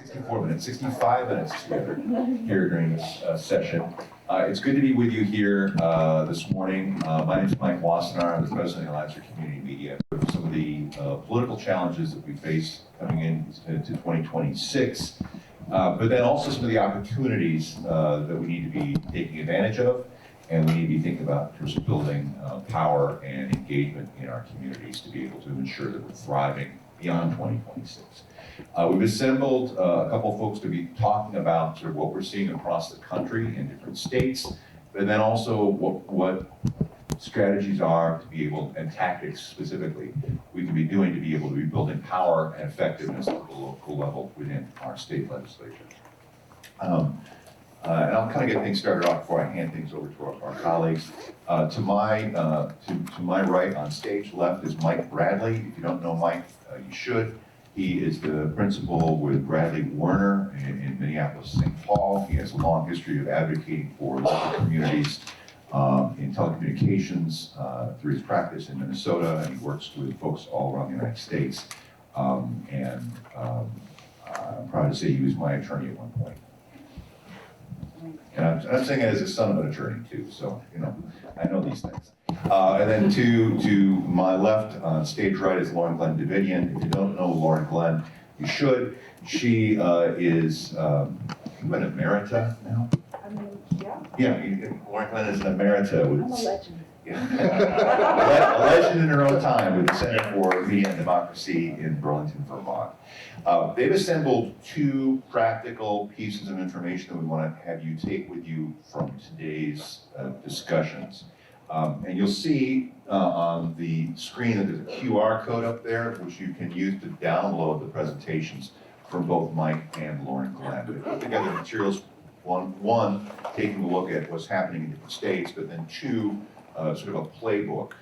64 minutes, 65 minutes together here during this session. It's good to be with you here this morning. My name is Mike Wassenaar. I'm the president of Alliance for Community Media. Some of the political challenges that we face coming into 2026, but then also some of the opportunities that we need to be taking advantage of, and we need to be thinking about in terms of building power and engagement in our communities to be able to ensure that we're thriving beyond 2026. We've assembled a couple of folks to be talking about sort of what we're seeing across the country in different states, but then also what strategies are to be able, and tactics specifically, we can be doing to be able to be building power and effectiveness at the local level within our state legislature. And I'll kind of get things started off before I hand things over to our colleagues. To my right on stage left is Mike Bradley. If you don't know Mike, you should. He is the principal with Bradley Werner in Minneapolis-St. Paul. He has a long history of advocating for local communities in telecommunications through his practice in Minnesota, and he works with folks all around the United States. I'm proud to say he was my attorney at one point. And I'm saying it as a son of an attorney too, so I know these things. And then to my left on stage right is Lauren Glenn Davitian. If you don't know Lauren Glenn, you should. She is an emerita now. I mean, yeah. Yeah, Lauren Glenn is an emerita. I'm a legend. Yeah. A legend in her own time with the Center for Media and Democracy in Burlington, Vermont. They've assembled two practical pieces of information that we want to have you take with you from today's discussions. And you'll see on the screen that there's a QR code up there, which you can use to download the presentations from both Mike and Lauren Glenn. They put together materials, one, taking a look at what's happening in different states, but then two, sort of a playbook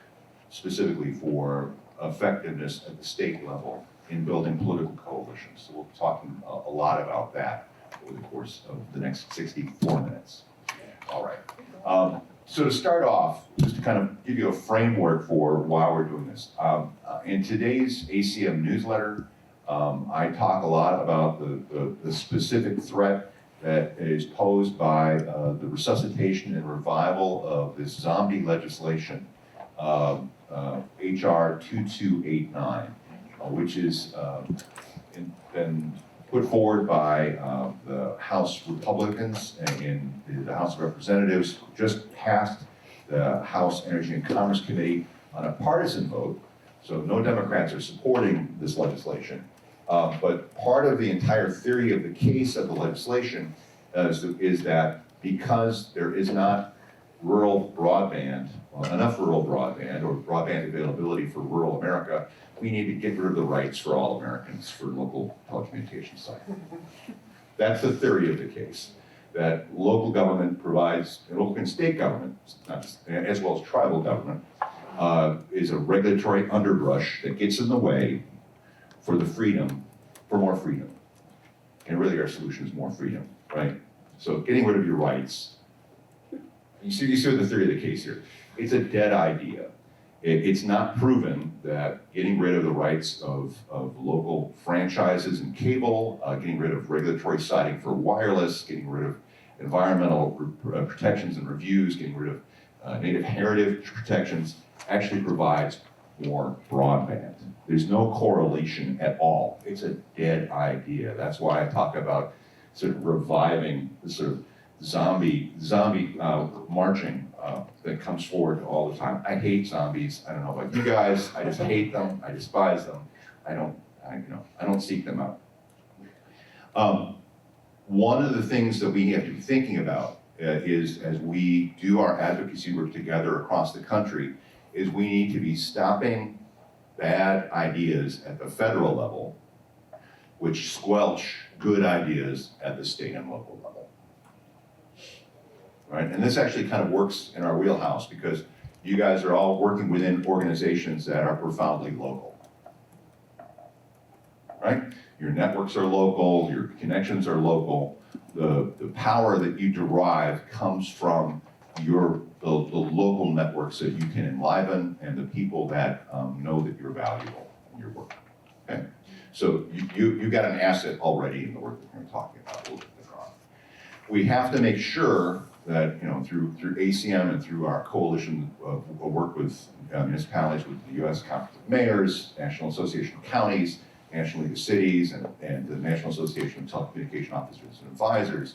specifically for effectiveness at the state level in building political coalitions. So we'll be talking a lot about that over the course of the next 64 minutes. All right. So to start off, just to kind of give you a framework for why we're doing this. In today's ACM newsletter, I talk a lot about the specific threat that is posed by the resuscitation and revival of this zombie legislation, HR 2289, which is been put forward by the House Republicans in the House of Representatives, just passed the House Energy and Commerce Committee on a partisan vote. So no Democrats are supporting this legislation. But part of the entire theory of the case of the legislation is that because there is not rural broadband, enough rural broadband or broadband availability for rural America, we need to get rid of the rights for all Americans for local telecommunications sites. That's the theory of the case, that local government provides, and local and state government, as well as tribal government, is a regulatory underbrush that gets in the way for more freedom. And really our solution is more freedom, right? So getting rid of your rights, you see the theory of the case here. It's a dead idea. It's not proven that getting rid of the rights of local franchises and cable, getting rid of regulatory siding for wireless, getting rid of environmental protections and reviews, getting rid of native heritage protections, actually provides more broadband. There's no correlation at all. It's a dead idea. That's why I talk about sort of reviving the sort of zombie marching that comes forward all the time. I hate zombies. I don't know about you guys. I just hate them. I despise them. I don't seek them out. One of the things that we have to be thinking about is, as we do our advocacy work together across the country, is we need to be stopping bad ideas at the federal level, which squelch good ideas at the state and local level. Right? And this actually kind of works in our wheelhouse because you guys are all working within organizations that are profoundly local. Right? Your networks are local, your connections are local. The power that you derive comes from the local networks that you can enliven and the people that know that you're valuable in your work. Okay? So you got an asset already in the work that we're going to talk about a little bit later on. We have to make sure that, through ACM and through our coalition of work with municipalities, with the U.S. Conference of Mayors, National Association of Counties, National League of Cities, and the National Association of Telecommunication Officers and Advisors,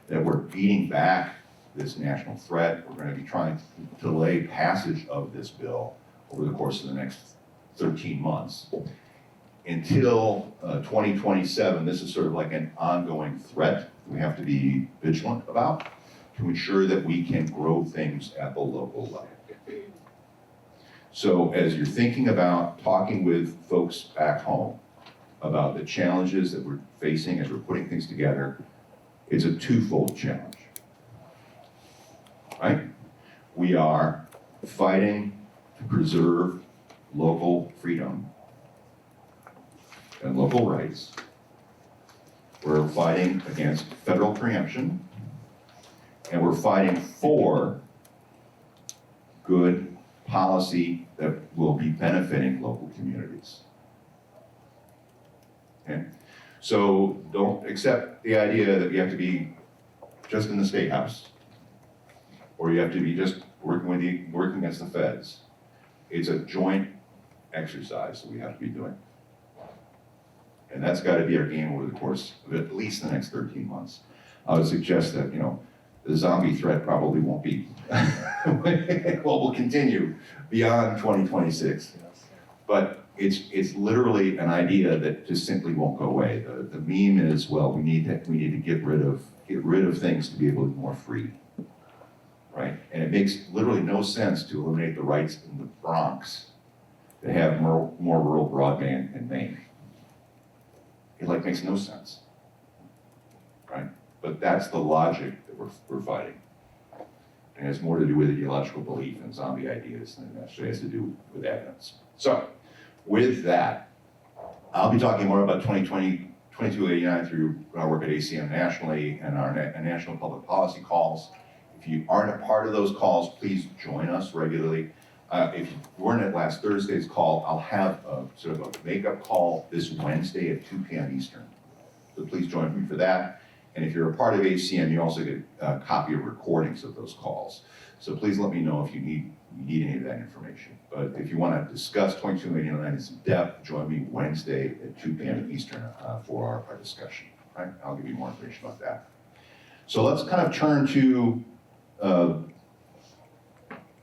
that we're beating back this national threat. We're going to be trying to delay passage of this bill over the course of the next 13 months. Until 2027, this is sort of like an ongoing threat we have to be vigilant about to ensure that we can grow things at the local level. So as you're thinking about talking with folks back home about the challenges that we're facing as we're putting things together, it's a twofold challenge, right? We are fighting to preserve local freedom and local rights. We're fighting against federal preemption, and we're fighting for good policy that will be benefiting local communities. Okay? So don't accept the idea that you have to be just in the State House, or you have to be just working against the feds. It's a joint exercise that we have to be doing. And that's got to be our game over the course of at least the next 13 months. I would suggest that, the zombie threat probably won't be, will continue beyond 2026. But it's literally an idea that just simply won't go away. The meme is, well, we need to get rid of things to be able to be more free, right? And it makes literally no sense to eliminate the rights in the Bronx to have more rural broadband in Maine. It makes no sense, right? But that's the logic that we're fighting. And it has more to do with ideological belief and zombie ideas than it actually has to do with evidence. So, with that, I'll be talking more about 2289 through our work at ACM nationally and our national public policy calls. If you aren't a part of those calls, please join us regularly. If you weren't at last Thursday's call, I'll have a sort of a makeup call this Wednesday at 2 p.m. Eastern. So please join me for that. And if you're a part of ACM, you also get a copy of recordings of those calls. So please let me know if you need any of that information. But if you want to discuss 2289 in some depth, join me Wednesday at 2 p.m. Eastern for our discussion. Right? I'll give you more information about that. So let's kind of turn to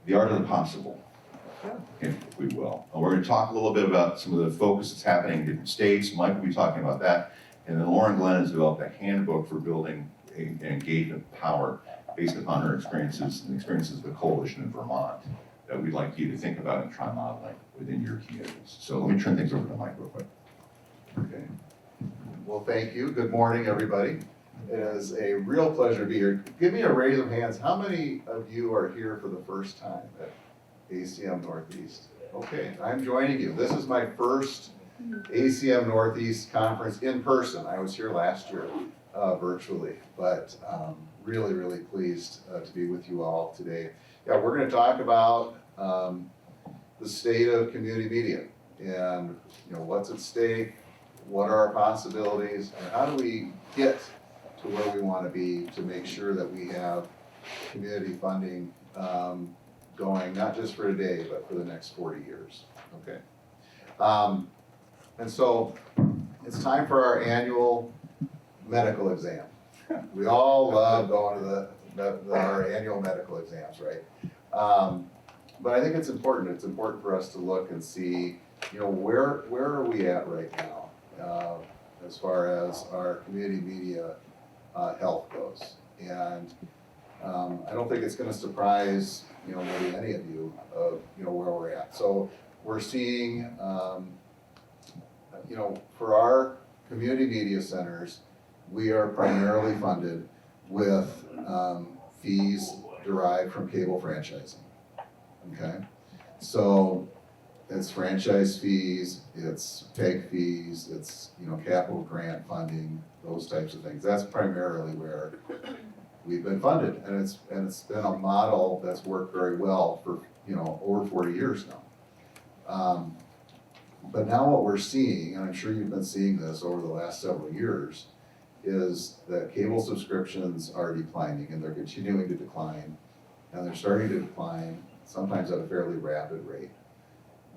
the art of the possible, if we will. And we're going to talk a little bit about some of the focus that's happening in different states. Mike will be talking about that. And then Lauren Glenn has developed a handbook for building an engagement power based upon her experiences and the experiences of the coalition in Vermont that we'd like you to think about and try modeling within your communities. So let me turn things over to Mike real quick. Okay. Well, thank you. Good morning, everybody. It is a real pleasure to be here. Give me a raise of hands. How many of you are here for the first time at ACM Northeast? Okay, I'm joining you. This is my first ACM Northeast conference in person. I was here last year virtually, but really, really pleased to be with you all today. Yeah, we're going to talk about the state of community media and what's at stake, what are our possibilities, and how do we get to where we want to be to make sure that we have community funding going not just for today, but for the next 40 years. Okay. And so it's time for our annual medical exam. We all love going to our annual medical exams, right? But I think it's important. It's important for us to look and see, where are we at right now as far as our community media health goes. And I don't think it's going to surprise maybe any of you of where we're at. So we're seeing for our community media centers, we are primarily funded with fees derived from cable franchising. Okay, so it's franchise fees, it's PEG fees, it's capital grant funding, those types of things. That's primarily where we've been funded, and it's been a model that's worked very well for over 40 years now. But now what we're seeing, and I'm sure you've been seeing this over the last several years, is that cable subscriptions are declining, and they're continuing to decline, and they're starting to decline sometimes at a fairly rapid rate.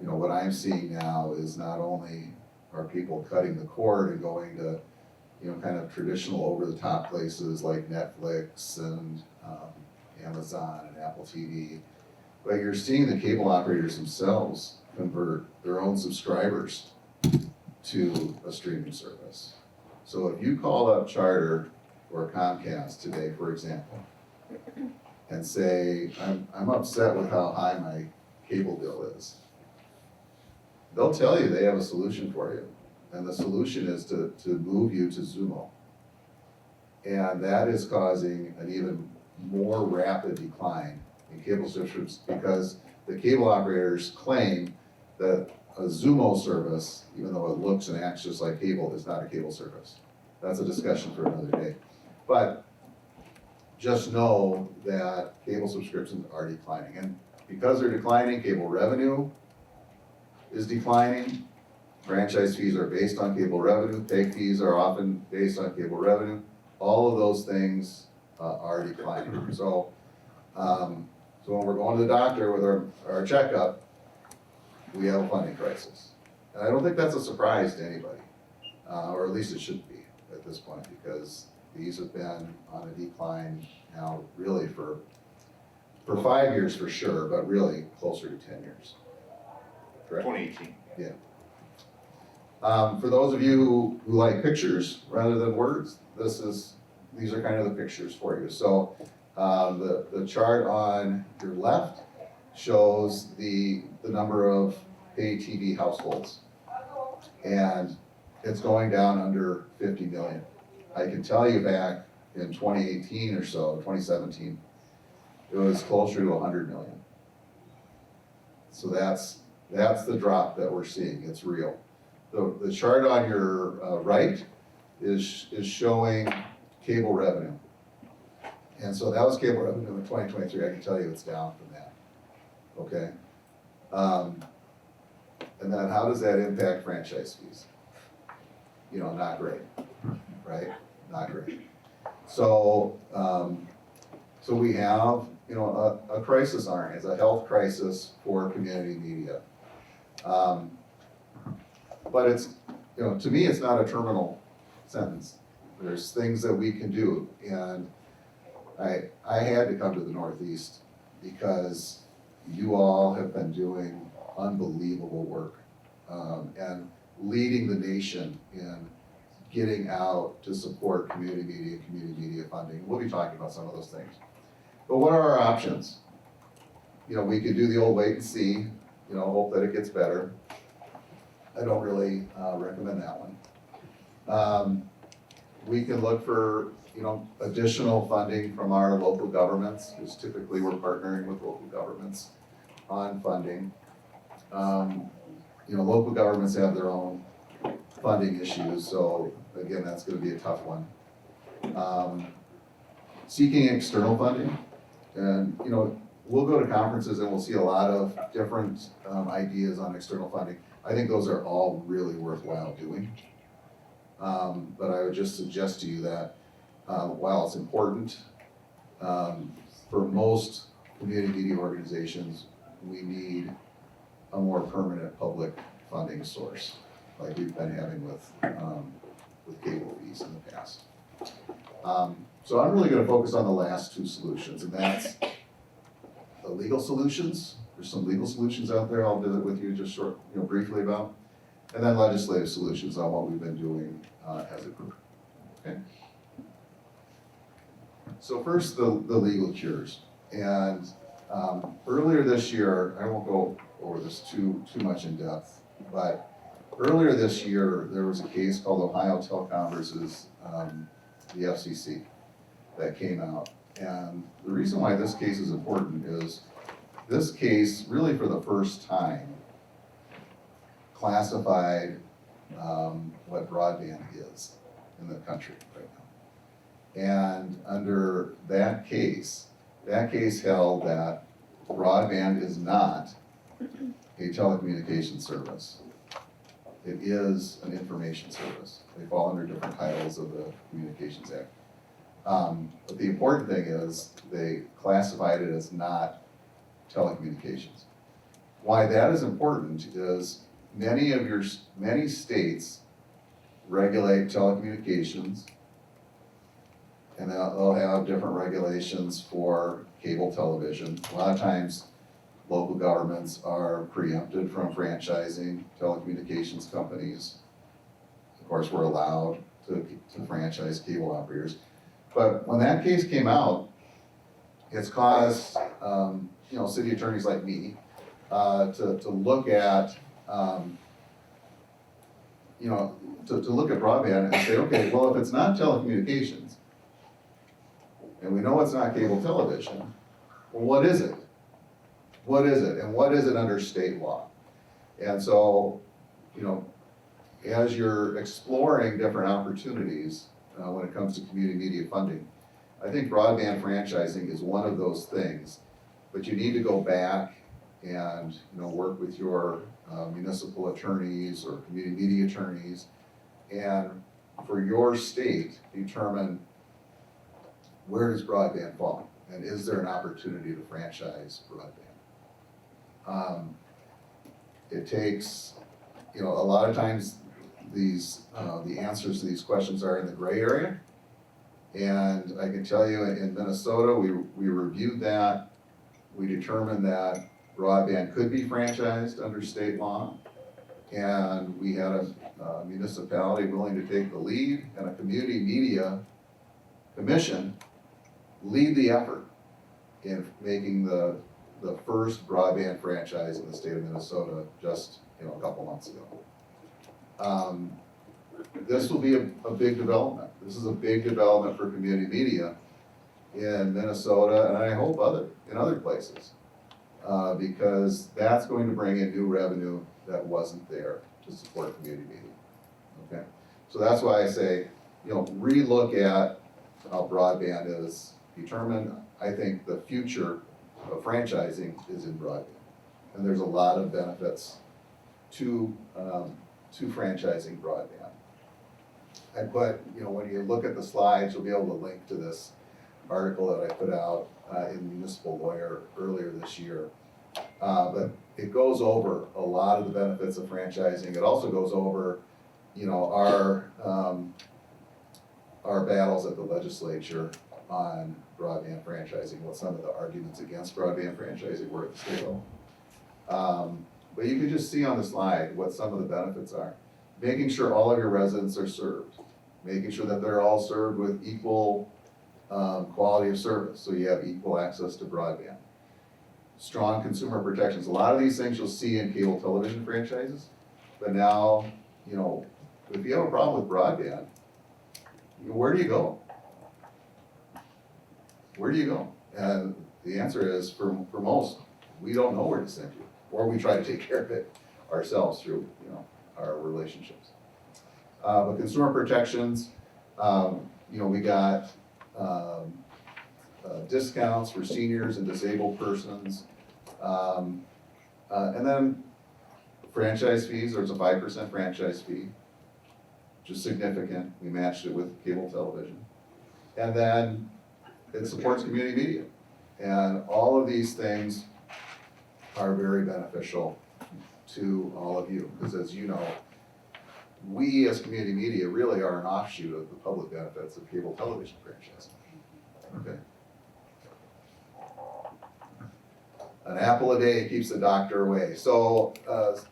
You know, what I'm seeing now is not only are people cutting the cord and going to, you know, kind of traditional over-the-top places like Netflix and Amazon and Apple TV, but you're seeing the cable operators themselves convert their own subscribers to a streaming service. So if you call up Charter or Comcast today, for example, and say, I'm upset with how high my cable bill is, they'll tell you they have a solution for you. And the solution is to move you to Xumo. And that is causing an even more rapid decline in cable subscriptions because the cable operators claim that a Xumo service, even though it looks and acts just like cable, is not a cable service. That's a discussion for another day. But just know that cable subscriptions are declining. And because they're declining, cable revenue is declining. Franchise fees are based on cable revenue. Pay fees are often based on cable revenue. All of those things are declining. So when we're going to the doctor with our checkup, we have a funding crisis. And I don't think that's a surprise to anybody, or at least it shouldn't be at this point, because these have been on a decline now really for 5 years for sure, but really closer to 10 years. Correct? 2018. Yeah. For those of you who like pictures rather than words, these are kind of the pictures for you. So the chart on your left shows the number of pay TV households, and it's going down under 50 million. I can tell you back in 2018 or so, 2017, it was closer to 100 million. So that's the drop that we're seeing. It's real. The chart on your right is showing cable revenue. And so that was cable revenue in 2023. I can tell you it's down from that. Okay? And then how does that impact franchise fees? You know, not great, right? Not great. So, so we have, you know, a crisis on our hands, a health crisis for community media. But it's, you know, to me, it's not a terminal sentence. There's things that we can do. And I had to come to the Northeast because you all have been doing unbelievable work and leading the nation in getting out to support community media funding. We'll be talking about some of those things. But what are our options? You know, we could do the old wait and see, you know, hope that it gets better. I don't really recommend that one. We can look for, you know, additional funding from our local governments, because typically we're partnering with local governments on funding. You know, local governments have their own funding issues, so again, that's going to be a tough one. Seeking external funding, and you know, we'll go to conferences and we'll see a lot of different ideas on external funding. I think those are all really worthwhile doing. But I would just suggest to you that while it's important, for most community media organizations, we need a more permanent public funding source, like we've been having with cable fees in the past. So I'm really going to focus on the last two solutions, and that's the legal solutions. There's some legal solutions out there I'll visit with you just briefly about, and then legislative solutions on what we've been doing as a group. Okay. So first, the legal cures, and earlier this year, I won't go over this too much in depth, but earlier this year there was a case called Ohio Telecom versus the FCC that came out, and the reason why this case is important is this case really for the first time classified what broadband is in the country right now. And under that case held that broadband is not a telecommunications service. It is an information service. They fall under different titles of the Communications Act. But the important thing is they classified it as not telecommunications. Why that is important is many states regulate telecommunications, and they'll have different regulations for cable television. A lot of times, local governments are preempted from franchising telecommunications companies. Of course, we're allowed to franchise cable operators. But when that case came out, it's caused, city attorneys like me, to look at, to look at broadband and say, okay, well, if it's not telecommunications, and we know it's not cable television, well, what is it? What is it, and what is it under state law? And so, as you're exploring different opportunities when it comes to community media funding, I think broadband franchising is one of those things, but you need to go back and work with your municipal attorneys or community media attorneys, and for your state, determine where does broadband fall, and is there an opportunity to franchise broadband? It takes, a lot of times these, the answers to these questions are in the gray area. And I can tell you in Minnesota, we reviewed that. We determined that broadband could be franchised under state law. And we had a municipality willing to take the lead, and a community media commission lead the effort in making the first broadband franchise in the state of Minnesota just a couple months ago. This will be a big development. This is a big development for community media in Minnesota, and I hope in other places, because that's going to bring in new revenue that wasn't there to support community media. Okay, so that's why I say, relook at how broadband is determined. I think the future of franchising is in broadband, and there's a lot of benefits to franchising broadband. I put, when you look at the slides, you'll be able to link to this article that I put out in Municipal Lawyer earlier this year. But it goes over a lot of the benefits of franchising. It also goes over, our battles at the legislature on broadband franchising, what some of the arguments against broadband franchising were at the state level. But you can just see on the slide what some of the benefits are. Making sure all of your residents are served, making sure that they're all served with equal quality of service, so you have equal access to broadband. Strong consumer protections. A lot of these things you'll see in cable television franchises, but now, if you have a problem with broadband, where do you go? Where do you go? And the answer is, for most, we don't know where to send you, or we try to take care of it ourselves through, our relationships. But consumer protections, we got discounts for seniors and disabled persons. And then franchise fees, there's a 5% franchise fee, which is significant. We matched it with cable television. And then it supports community media. And all of these things are very beneficial to all of you, because as you know, we as community media really are an offshoot of the public benefits of cable television franchising. Okay. An apple a day keeps the doctor away. So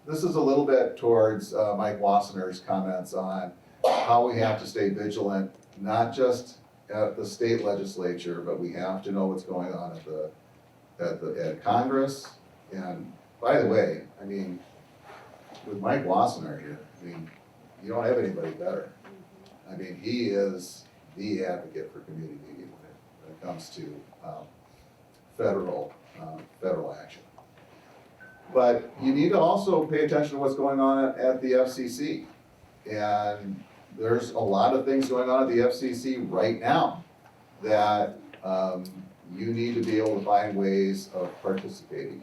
this is a little bit towards Mike Wassenaar's comments on how we have to stay vigilant, not just at the state legislature, but we have to know what's going on at Congress. And by the way, with Mike Wassenaar here, you don't have anybody better. He is the advocate for community media when it comes to federal action. But you need to also pay attention to what's going on at the FCC. And there's a lot of things going on at the FCC right now that you need to be able to find ways of participating in.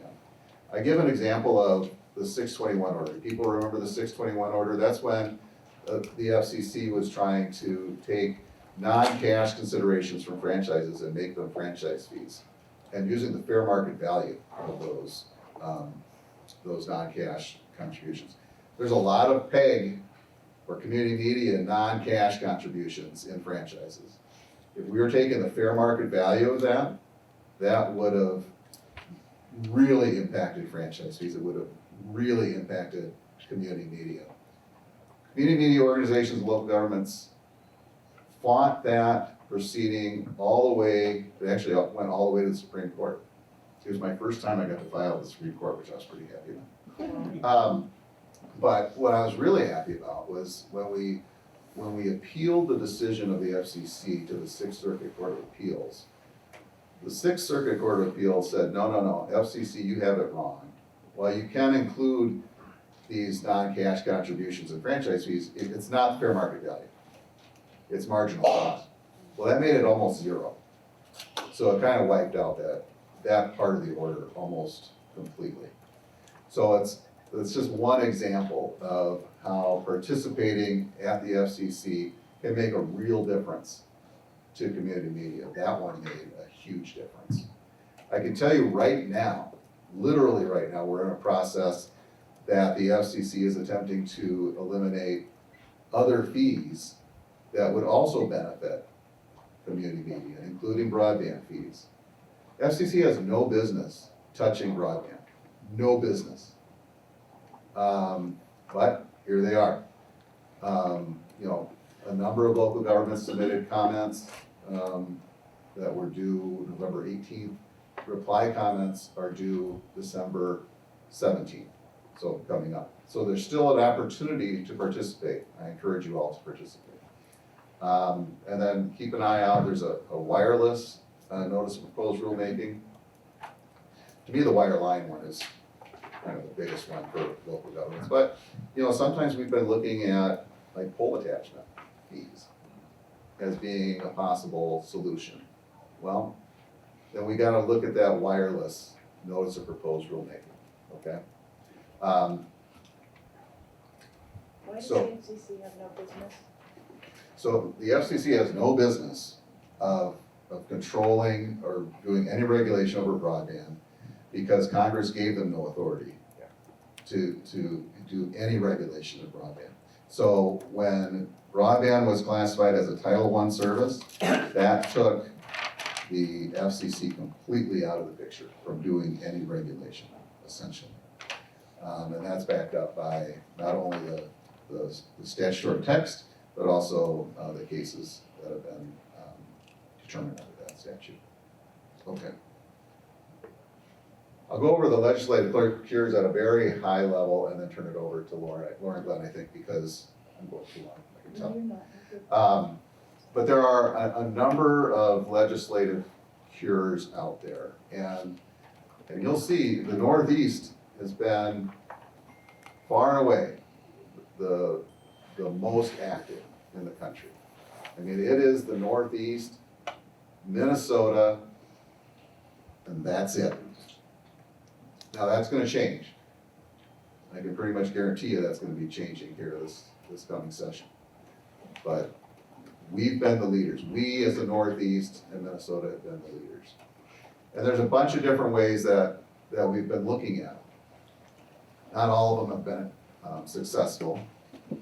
I give an example of the 621 order. People remember the 621 order? That's when the FCC was trying to take non-cash considerations from franchises and make them franchise fees, and using the fair market value of those non-cash contributions. There's a lot of PEG or community media non-cash contributions in franchises. If we were taking the fair market value of that, that would have really impacted franchise fees. It would have really impacted community media. Community media organizations and local governments fought that proceeding all the way, it actually went all the way to the Supreme Court. It was my first time I got to file at the Supreme Court, which I was pretty happy about. But what I was really happy about was when we appealed the decision of the FCC to the Sixth Circuit Court of Appeals. The Sixth Circuit Court of Appeals said, no, FCC, you have it wrong. While you can include these non-cash contributions and franchise fees, it's not fair market value. It's marginal cost. Well, that made it almost zero. So it kind of wiped out that part of the order almost completely. So it's just one example of how participating at the FCC can make a real difference to community media. That one made a huge difference. I can tell you right now, literally right now, we're in a process that the FCC is attempting to eliminate other fees that would also benefit community media, including broadband fees. FCC has no business touching broadband, no business. But here they are. A number of local governments submitted comments that were due November 18th. Reply comments are due December 17th, so coming up. So there's still an opportunity to participate. I encourage you all to participate. And then keep an eye out, there's a wireless notice of proposed rulemaking. To me, the wireline one is kind of the biggest one for local governments. But, sometimes we've been looking at like pole attachment fees as being a possible solution. Well, then we gotta look at that wireless notice of proposed rulemaking, okay? Why does the So- FCC have no business? So the FCC has no business of controlling or doing any regulation over broadband because Congress gave them no authority to do any regulation of broadband. So when broadband was classified as a Title I service, that took the FCC completely out of the picture from doing any regulation, essentially. And that's backed up by not only the statutory text, but also the cases that have been determined under that statute. Okay. I'll go over the legislative cures at a very high level and then turn it over to Lauren Glenn, I think, because I'm going too long, I can No, tell. you're not. But there are a number of legislative cures out there, and you'll see the Northeast has been far and away the most active in the country. I mean, it is the Northeast, Minnesota, and that's it. Now that's gonna change. I can pretty much guarantee you that's gonna be changing here this coming session. But we've been the leaders. We as the Northeast and Minnesota have been the leaders. And there's a bunch of different ways that we've been looking at. Not all of them have been successful,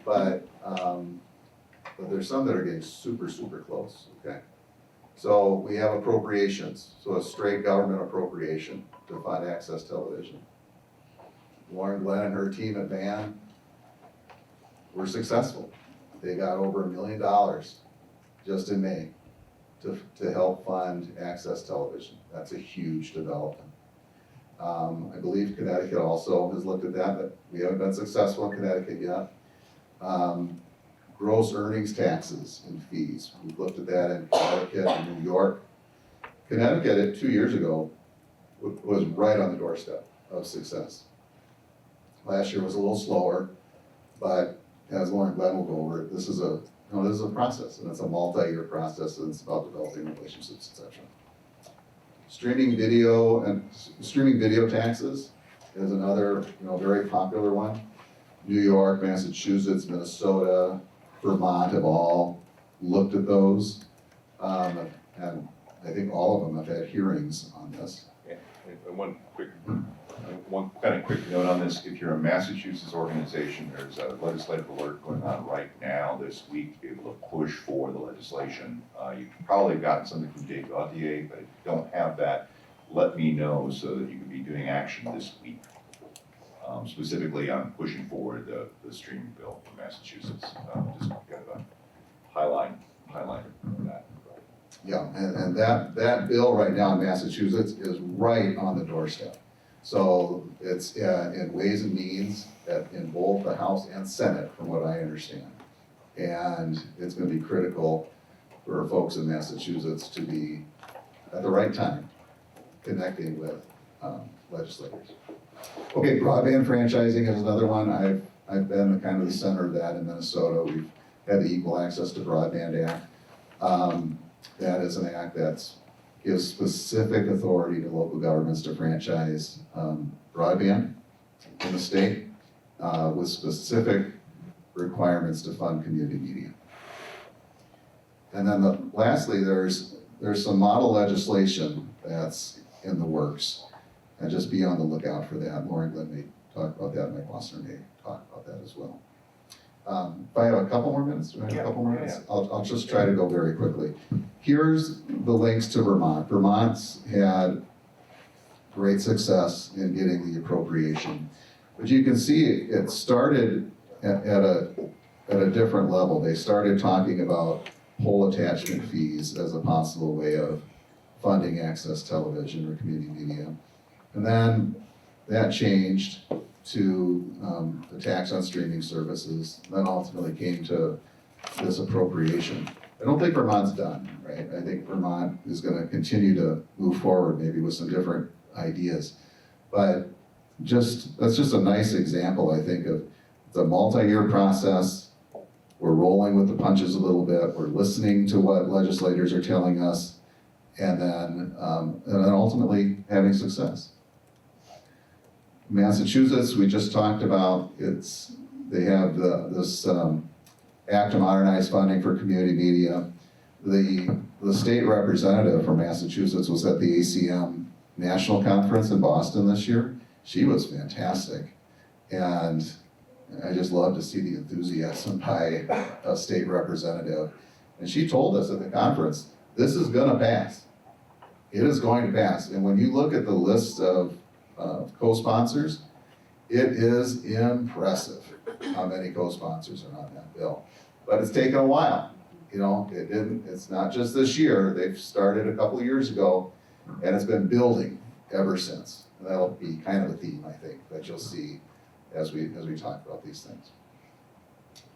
but there's some that are getting super, super close, okay? So we have appropriations, so a straight government appropriation to fund access television. Lauren Glenn and her team at VAN were successful. They got over $1 million just in May to help fund access television. That's a huge development. I believe Connecticut also has looked at that, but we haven't been successful in Connecticut yet. Gross earnings taxes and fees. We've looked at that in Connecticut and New York. Connecticut 2 years ago was right on the doorstep of success. Last year was a little slower, but as Lauren Glenn will go over it, this is a process, and it's a multi-year process, and it's about developing relationships, etc. Streaming video taxes. is another, very popular one. New York, Massachusetts, Minnesota, Vermont have all looked at those. And I think all of them have had hearings on this. Yeah, and one kind of quick note on this, if you're a Massachusetts organization, there's a legislative alert going on right now this week to be able to push for the legislation. You've probably gotten something from Dave Gauthier, but if you don't have that, let me know so that you can be doing action this week. Specifically on pushing forward the streaming bill in Massachusetts. Just kind of a highlight that. Yeah, and that bill right now in Massachusetts is right on the doorstep. So it's in Ways and Means in both the House and Senate, from what I understand. And it's gonna be critical for folks in Massachusetts to be at the right time connecting with legislators. Okay, broadband franchising is another one. I've been kind of the center of that in Minnesota. We've had the Equal Access to Broadband Act. That is an act that gives specific authority to local governments to franchise broadband in the state with specific requirements to fund community media. And then lastly, there's some model legislation that's in the works. And just be on the lookout for that. Lauren Glenn may talk about that, Mike Wassenaar may talk about that as well. If I have a couple more minutes, do I have a couple more minutes? I'll just try to go very quickly. Here's the links to Vermont. Vermont's had great success in getting the appropriation. But you can see it started at a different level. They started talking about pole attachment fees as a possible way of funding access television or community media. And then that changed to the tax on streaming services, then ultimately came to this appropriation. I don't think Vermont's done, right? I think Vermont is gonna continue to move forward, maybe with some different ideas. But that's just a nice example, I think, of the multi-year process. We're rolling with the punches a little bit, we're listening to what legislators are telling us, and then ultimately having success. Massachusetts, we just talked about, they have this Act to Modernize Funding for Community Media. The state representative from Massachusetts was at the ACM National Conference in Boston this year. She was fantastic. And I just love to see the enthusiasm by a state representative. And she told us at the conference, this is gonna pass. It is going to pass. And when you look at the list of co-sponsors, it is impressive how many co-sponsors are on that bill. But it's taken a while, it's not just this year. They've started a couple of years ago, and it's been building ever since. And that'll be kind of a theme, I think, that you'll see as we talk about these things.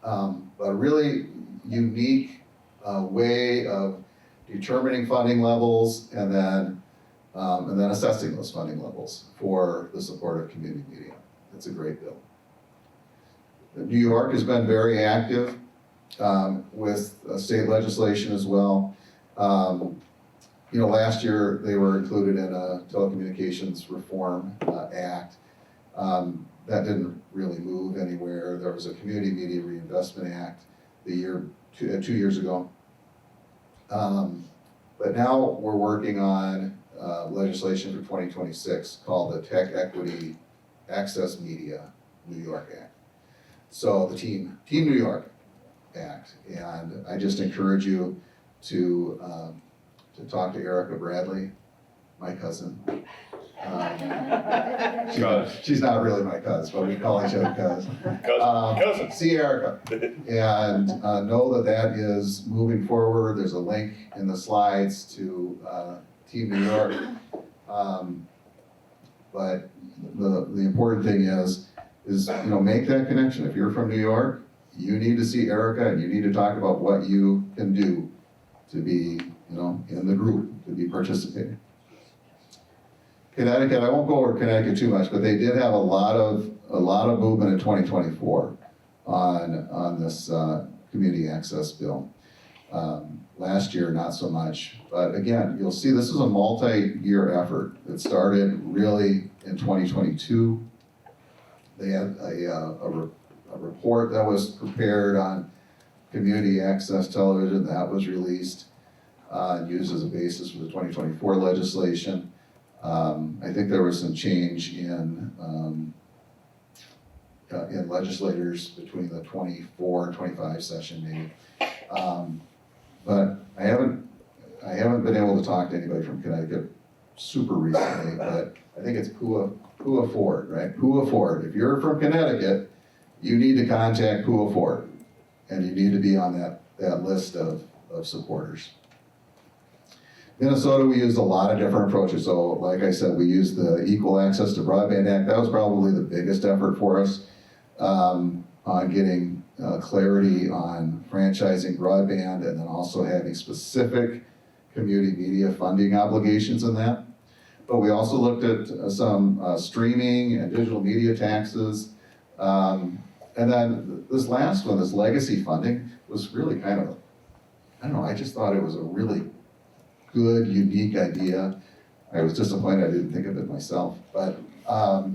But a really unique way of determining funding levels and then assessing those funding levels for the support of community media. It's a great bill. New York has been very active with state legislation as well. Last year they were included in a Telecommunications Reform Act. That didn't really move anywhere. There was a Community Media Reinvestment Act 2 years ago. But now we're working on legislation for 2026 called the Tech Equity Access Media New York Act. So the Team New York Act, and I just encourage you to talk to Erica Bradley, my cousin. She's not really my cousin, but we call each other cousin. Cousin. See Erica, and know that is moving forward. There's a link in the slides to Team New York. But the important thing is make that connection. If you're from New York, you need to see Erica, and you need to talk about what you can do to be in the group, to be participating. Connecticut, I won't go over Connecticut too much, but they did have a lot of movement in 2024 on this community access bill. Last year, not so much. But again, you'll see this is a multi-year effort. It started really in 2022. They had a report that was prepared on community access television that was released and used as a basis for the 2024 legislation. I think there was some change in legislators between the 24 and 25 session maybe. But I haven't been able to talk to anybody from Connecticut super recently, but I think it's Pua Ford, right? Pua Ford. If you're from Connecticut, you need to contact Pua Ford, and you need to be on that list of supporters. Minnesota, we used a lot of different approaches. So like I said, we used the Equal Access to Broadband Act. That was probably the biggest effort for us on getting clarity on franchising broadband and then also having specific community media funding obligations in that. But we also looked at some streaming and digital media taxes. And then this last one, this legacy funding, was really kind of, I don't know, I just thought it was a really good, unique idea. I was disappointed I didn't think of it myself. But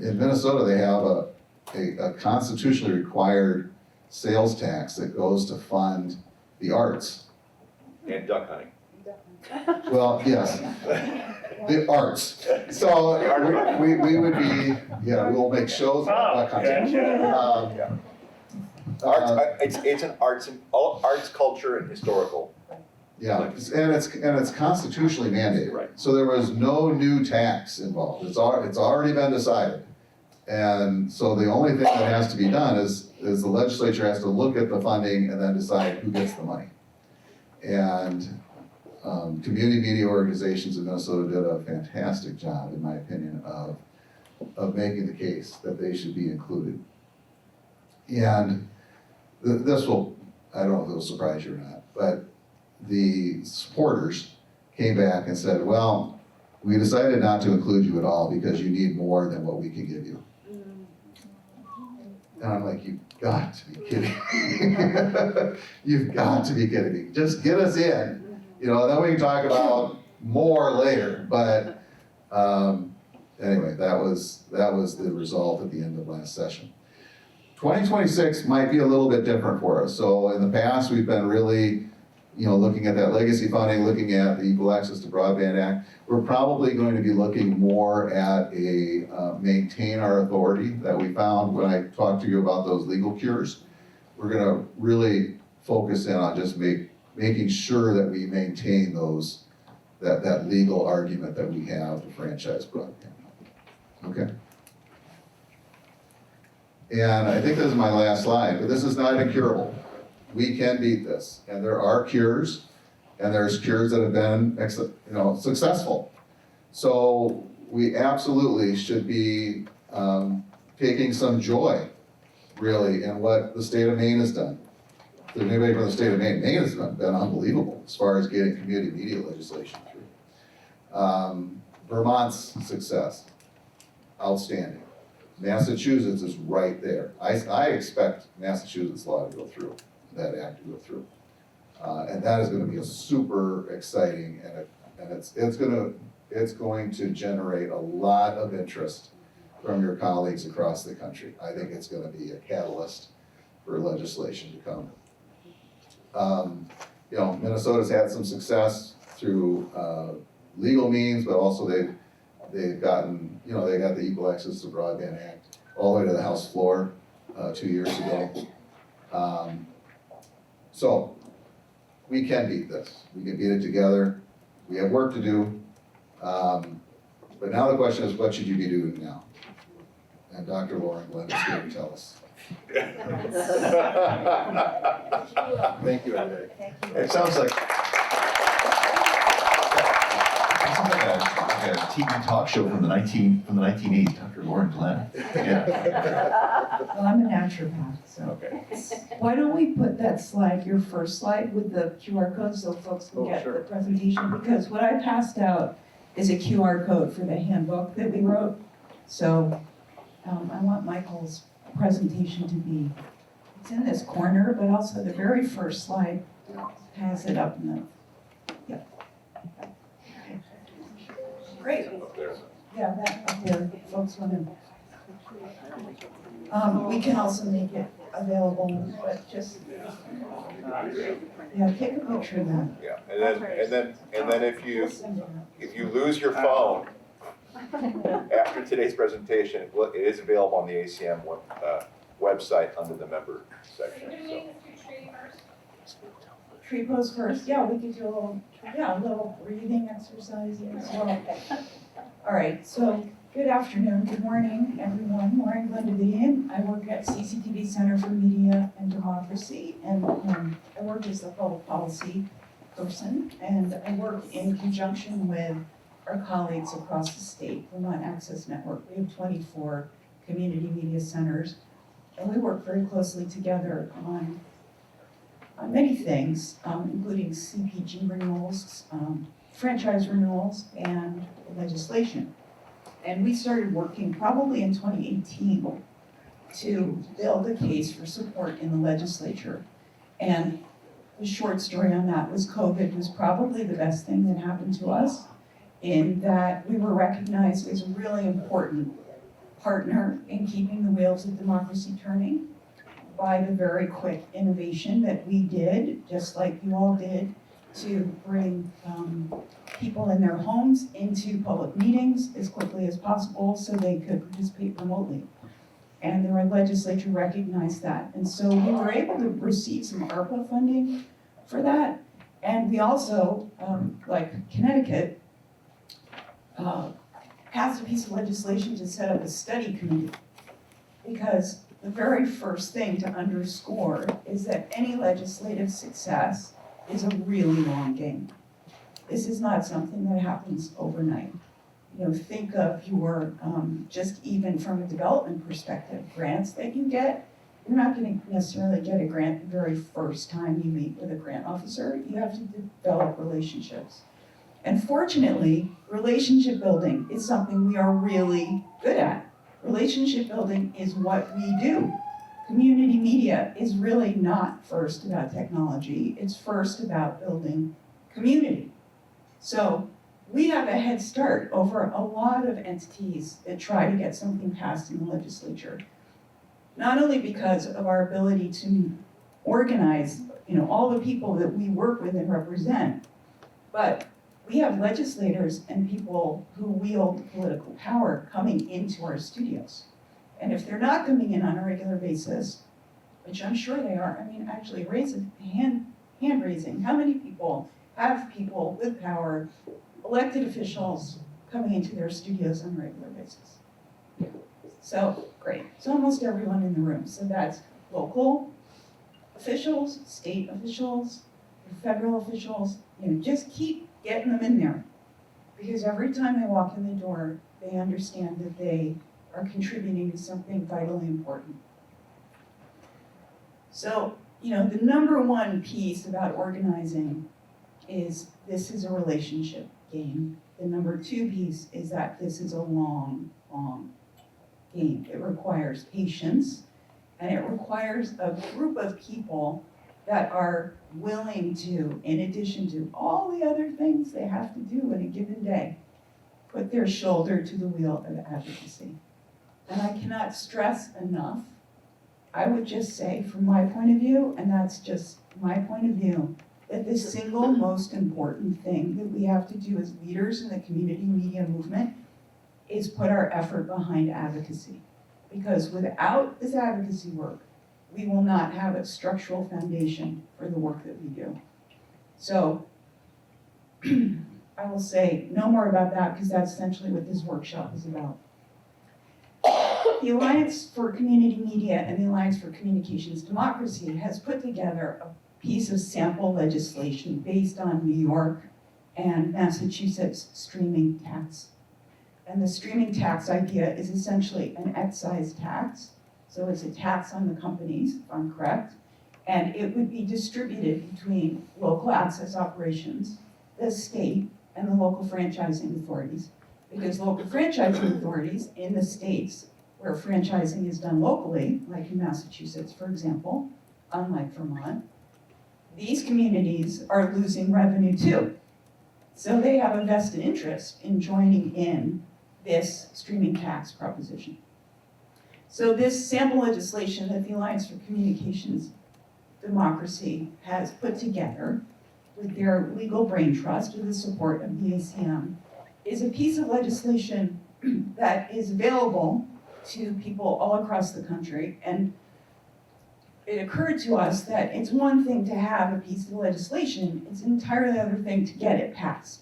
in Minnesota, they have a constitutionally required sales tax that goes to fund the arts. And duck hunting. Well, yes, the arts. So we would be, we'll make shows about hunting. It's an arts, culture, and historical. Yeah, and it's constitutionally mandated. Right. So there was no new tax involved. It's already been decided. And so the only thing that has to be done is the legislature has to look at the funding and then decide who gets the money. And community media organizations in Minnesota did a fantastic job, in my opinion, of making the case that they should be included. And this will, I don't know if it will surprise you or not, but the supporters came back and said, well, we decided not to include you at all because you need more than what we can give you. And I'm like, you've got to be kidding me. You've got to be kidding me. Just get us in. Then we can talk about more later. But anyway, that was the result at the end of last session. 2026 might be a little bit different for us. So in the past, we've been really looking at that legacy funding, looking at the Equal Access to Broadband Act. We're probably going to be looking more at a maintain our authority that we found when I talked to you about those legal cures. We're going to really focus in on just making sure that we maintain that legal argument that we have to franchise broadband. Okay. And I think this is my last slide, but this is not incurable. We can beat this, and there are cures, and there's cures that have been successful. So we absolutely should be taking some joy, really, in what the state of Maine has done. If there's anybody from the state of Maine, Maine has been unbelievable as far as getting community media legislation through. Vermont's success, outstanding. Massachusetts is right there. I expect Massachusetts law to go through. That act to go through. And that is going to be a super exciting, and it's going to generate a lot of interest from your colleagues across the country. I think it's going to be a catalyst for legislation to come. Minnesota's had some success through legal means, but also they've gotten, they got the Equal Access to Broadband Act all the way to the House floor 2 years ago. So we can beat this. We can beat it together. We have work to do. But now the question is, what should you be doing now? And Dr. Lauren Glenn is here to tell us. Thank you, Ed. It sounds like a TV talk show from the 1980s, Dr. Lauren Glenn. Yeah. Well, I'm a naturopath, so. Okay. Why don't we put that slide, your first slide, with the QR code so folks can get the presentation? Because what I passed out is a QR code for the handbook that we wrote. So I want Michael's presentation to be, it's in this corner, but also the very first slide. pass it up in the, yeah. Great. Yeah, that up there, folks want to. We can also make it available, but just, yeah, take a picture of that. Yeah, and then if We'll you, send it out. if you lose your phone after today's presentation, it is available on the ACM website under the member section, so. Tree pose first, yeah, we could do a little breathing exercise as well. All right, so good afternoon, good morning, everyone. Lauren Davitian. I work at CCTV Center for Media and Democracy, and I work as the public policy person, and I work in conjunction with our colleagues across the state, Vermont Access Network. We have 24 community media centers, and we work very closely together on many things, including CPG renewals, franchise renewals, and legislation. And we started working probably in 2018 to build a case for support in the legislature. And the short story on that was COVID was probably the best thing that happened to us, in that we were recognized as a really important partner in keeping the wheels of democracy turning by the very quick innovation that we did, just like you all did, to bring people in their homes into public meetings as quickly as possible so they could participate remotely. And the legislature recognized that. And so we were able to receive some ARPA funding for that. And we also, like Connecticut, passed a piece of legislation to set up a study committee. Because the very first thing to underscore is that any legislative success is a really long game. This is not something that happens overnight. You know, think of your, just even from a development perspective, grants that you get. You're not going to necessarily get a grant the very first time you meet with a grant officer. You have to develop relationships. And fortunately, relationship building is something we are really good at. Relationship building is what we do. Community media is really not first about technology, it's first about building community. So we have a head start over a lot of entities that try to get something passed in the legislature. Not only because of our ability to organize, all the people that we work with and represent, but we have legislators and people who wield political power coming into our studios. And if they're not coming in on a regular basis, which I'm sure they are, actually raise a hand raising. How many people have people with power, elected officials, coming into their studios on a regular basis? So, great. It's almost everyone in the room. So that's local officials, state officials, federal officials, just keep getting them in there. Because every time they walk in the door, they understand that they are contributing to something vitally important. So, the number one piece about organizing is this is a relationship game. The number two piece is that this is a long, long game. It requires patience, and it requires a group of people that are willing to, in addition to all the other things they have to do in a given day, put their shoulder to the wheel of advocacy. And I cannot stress enough, I would just say from my point of view, and that's just my point of view, that the single most important thing that we have to do as leaders in the community media movement is put our effort behind advocacy. Because without this advocacy work, we will not have a structural foundation for the work that we do. So I will say no more about that because that's essentially what this workshop is about. The Alliance for Community Media and the Alliance for Communications Democracy has put together a piece of sample legislation based on New York and Massachusetts streaming tax. And the streaming tax idea is essentially an excise tax. So it's a tax on the companies, if I'm correct, and it would be distributed between local access operations, the state, and the local franchising authorities. Because local franchising authorities in the states where franchising is done locally, like in Massachusetts, for example, unlike Vermont, these communities are losing revenue too. So they have a vested interest in joining in this streaming tax proposition. So this sample legislation that the Alliance for Communications Democracy has put together with their legal brain trust with the support of the ACM is a piece of legislation that is available to people all across the country. And it occurred to us that it's one thing to have a piece of legislation, it's an entirely other thing to get it passed.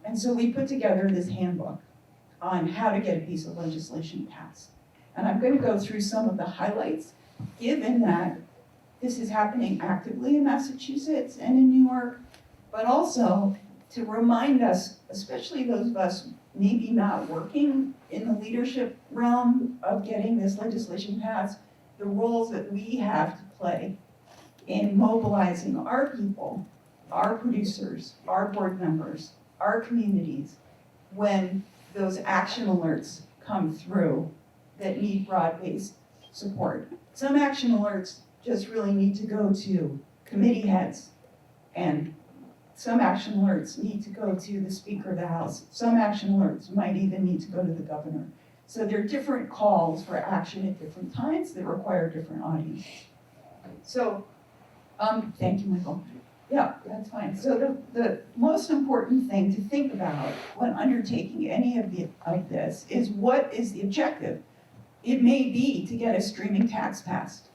And so we put together this handbook on how to get a piece of legislation passed. And I'm going to go through some of the highlights, given that this is happening actively in Massachusetts and in New York, but also to remind us, especially those of us maybe not working in the leadership realm of getting this legislation passed, the roles that we have to play in mobilizing our people, our producers, our board members, our communities, when those action alerts come through that need broad-based support. Some action alerts just really need to go to committee heads, and some action alerts need to go to the Speaker of the House. Some action alerts might even need to go to the governor. So there are different calls for action at different times that require different audiences. So, thank you, Michael. Yeah, that's fine. So the most important thing to think about when undertaking any of this is, what is the objective? It may be to get a streaming tax passed.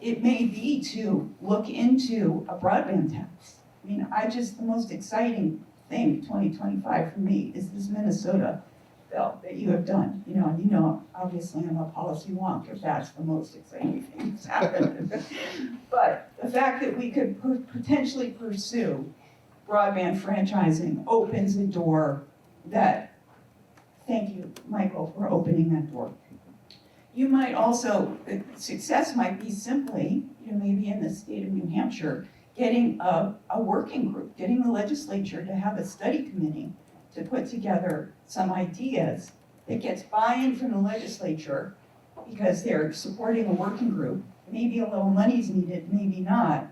It may be to look into a broadband tax. I mean, the most exciting thing 2025 for me is this Minnesota bill that you have done. And obviously I'm a policy wonk if that's the most exciting thing that's happened. But the fact that we could potentially pursue broadband franchising opens a door that, thank you, Michael, for opening that door. You might also, success might be simply, maybe in the state of New Hampshire, getting a working group, getting the legislature to have a study committee to put together some ideas that gets buy-in from the legislature because they're supporting a working group. Maybe a little money's needed, maybe not,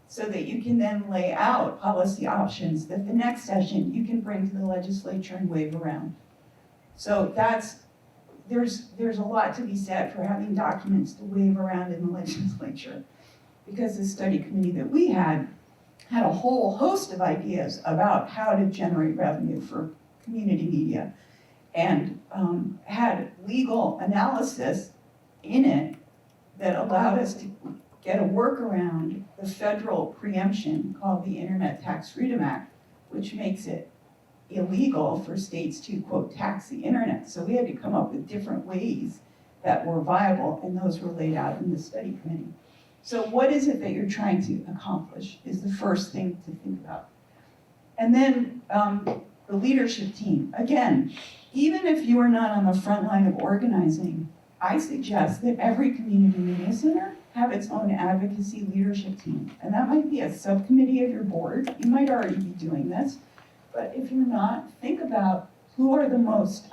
so that you can then lay out policy options that the next session you can bring to the legislature and wave around. So there's a lot to be said for having documents to wave around in the legislature, because the study committee that we had a whole host of ideas about how to generate revenue for community media, and had legal analysis in it that allowed us to get a workaround the federal preemption called the Internet Tax Freedom Act, which makes it illegal for states to, quote, tax the internet. So we had to come up with different ways that were viable, and those were laid out in the study committee. So what is it that you're trying to accomplish is the first thing to think about. And then the leadership team. Again, even if you are not on the front line of organizing, I suggest that every community media center have its own advocacy leadership team. And that might be a subcommittee of your board. You might already be doing this. But if you're not, think about who are the most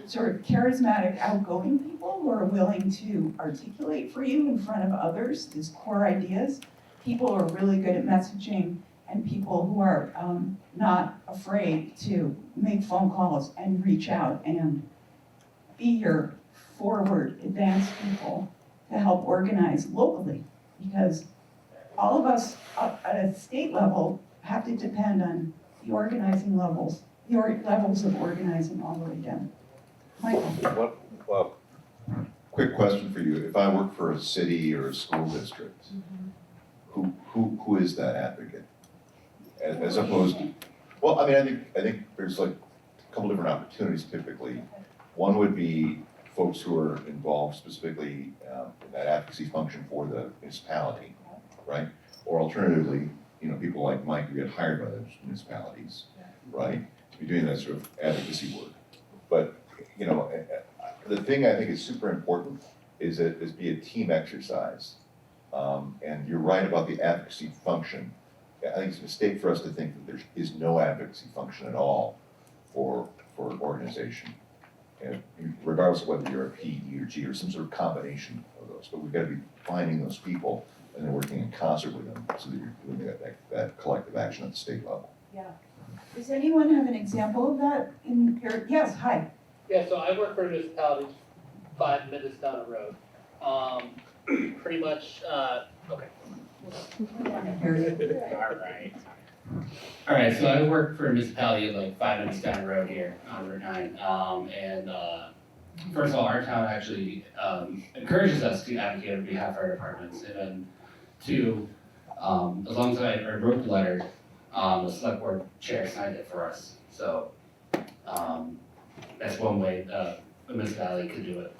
sort of charismatic, outgoing people who are willing to articulate for you in front of others these core ideas, people who are really good at messaging, and people who are not afraid to make phone calls and reach out and be your forward, advanced people to help organize locally. Because all of us at a state level have to depend on the organizing levels, your levels of organizing all the way down. Michael? Well, Quick question for you. If I work for a city or a school district, who is that advocate? As opposed to, well, I mean, I think there's like a couple different opportunities typically. One would be folks who are involved specifically in that advocacy function for the municipality, right? Or alternatively, people like Mike who get hired by those municipalities, right? To be doing that sort of advocacy work. But, the thing I think is super important is be a team exercise. And you're right about the advocacy function. I think it's a mistake for us to think that there is no advocacy function at all for an organization. And regardless of whether you're a P, E, or G, or some sort of combination of those, but we've got to be finding those people and then working in concert with them so that you're doing that collective action at the state level. Yeah. Does anyone have an example of that in your, yes, hi. Yeah, so I work for a municipality 5 minutes down the road. Pretty much, okay. All right, so I work for a municipality like 5 minutes down the road here on Route 9. First of all, our town actually encourages us to advocate on behalf of our departments. And then two, as long as I wrote the letter, the select board chair signed it for us. So that's one way a municipality could do it.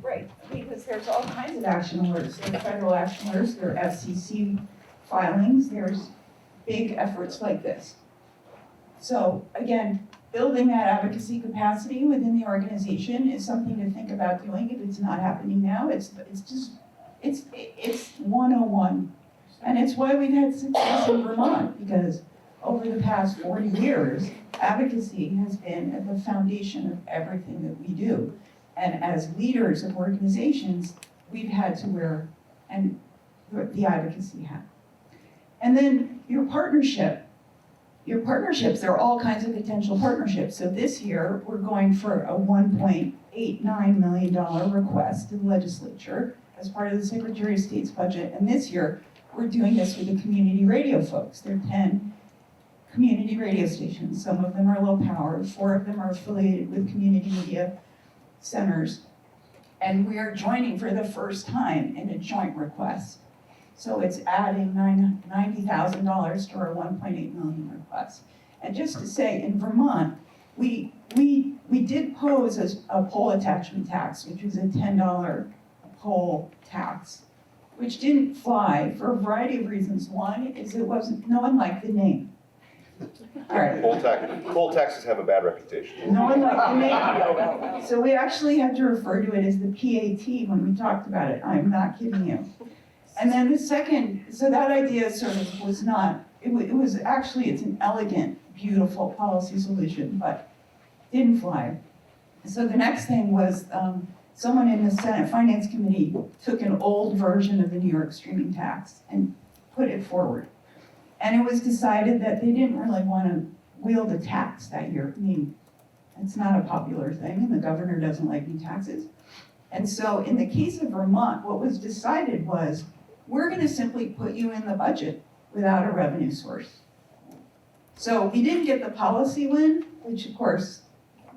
Right, because there's all kinds of action alerts. There are federal action alerts, there are FCC filings, there's big efforts like this. So again, building that advocacy capacity within the organization is something to think about doing. If it's not happening now, it's 101. And it's why we've had success in Vermont, because over the past 40 years, advocacy has been at the foundation of everything that we do. And as leaders of organizations, we've had to wear the advocacy hat. And then your partnerships, there are all kinds of potential partnerships. So this year, we're going for a $1.89 million request to the legislature as part of the Secretary of State's budget. And this year, we're doing this with the community radio folks. There are 10 community radio stations. Some of them are low power, 4 of them are affiliated with community media centers. And we are joining for the first time in a joint request. So it's adding $90,000 to our 1.8 million request. And just to say, in Vermont, we did pose a poll attachment tax, which was a $10 poll tax, which didn't fly for a variety of reasons. One is no one liked the name. All right. Poll taxes have a bad reputation. No one liked the name. So we actually had to refer to it as the PAT when we talked about it. I'm not kidding you. And then the second, so that idea sort of was not, it was actually, it's an elegant, beautiful policy solution, but didn't fly. So the next thing was someone in the Senate Finance Committee took an old version of the New York streaming tax and put it forward. And it was decided that they didn't really want to wield a tax that year. I mean, it's not a popular thing, and the governor doesn't like new taxes. And so in the case of Vermont, what was decided was, we're going to simply put you in the budget without a revenue source. So we didn't get the policy win, which of course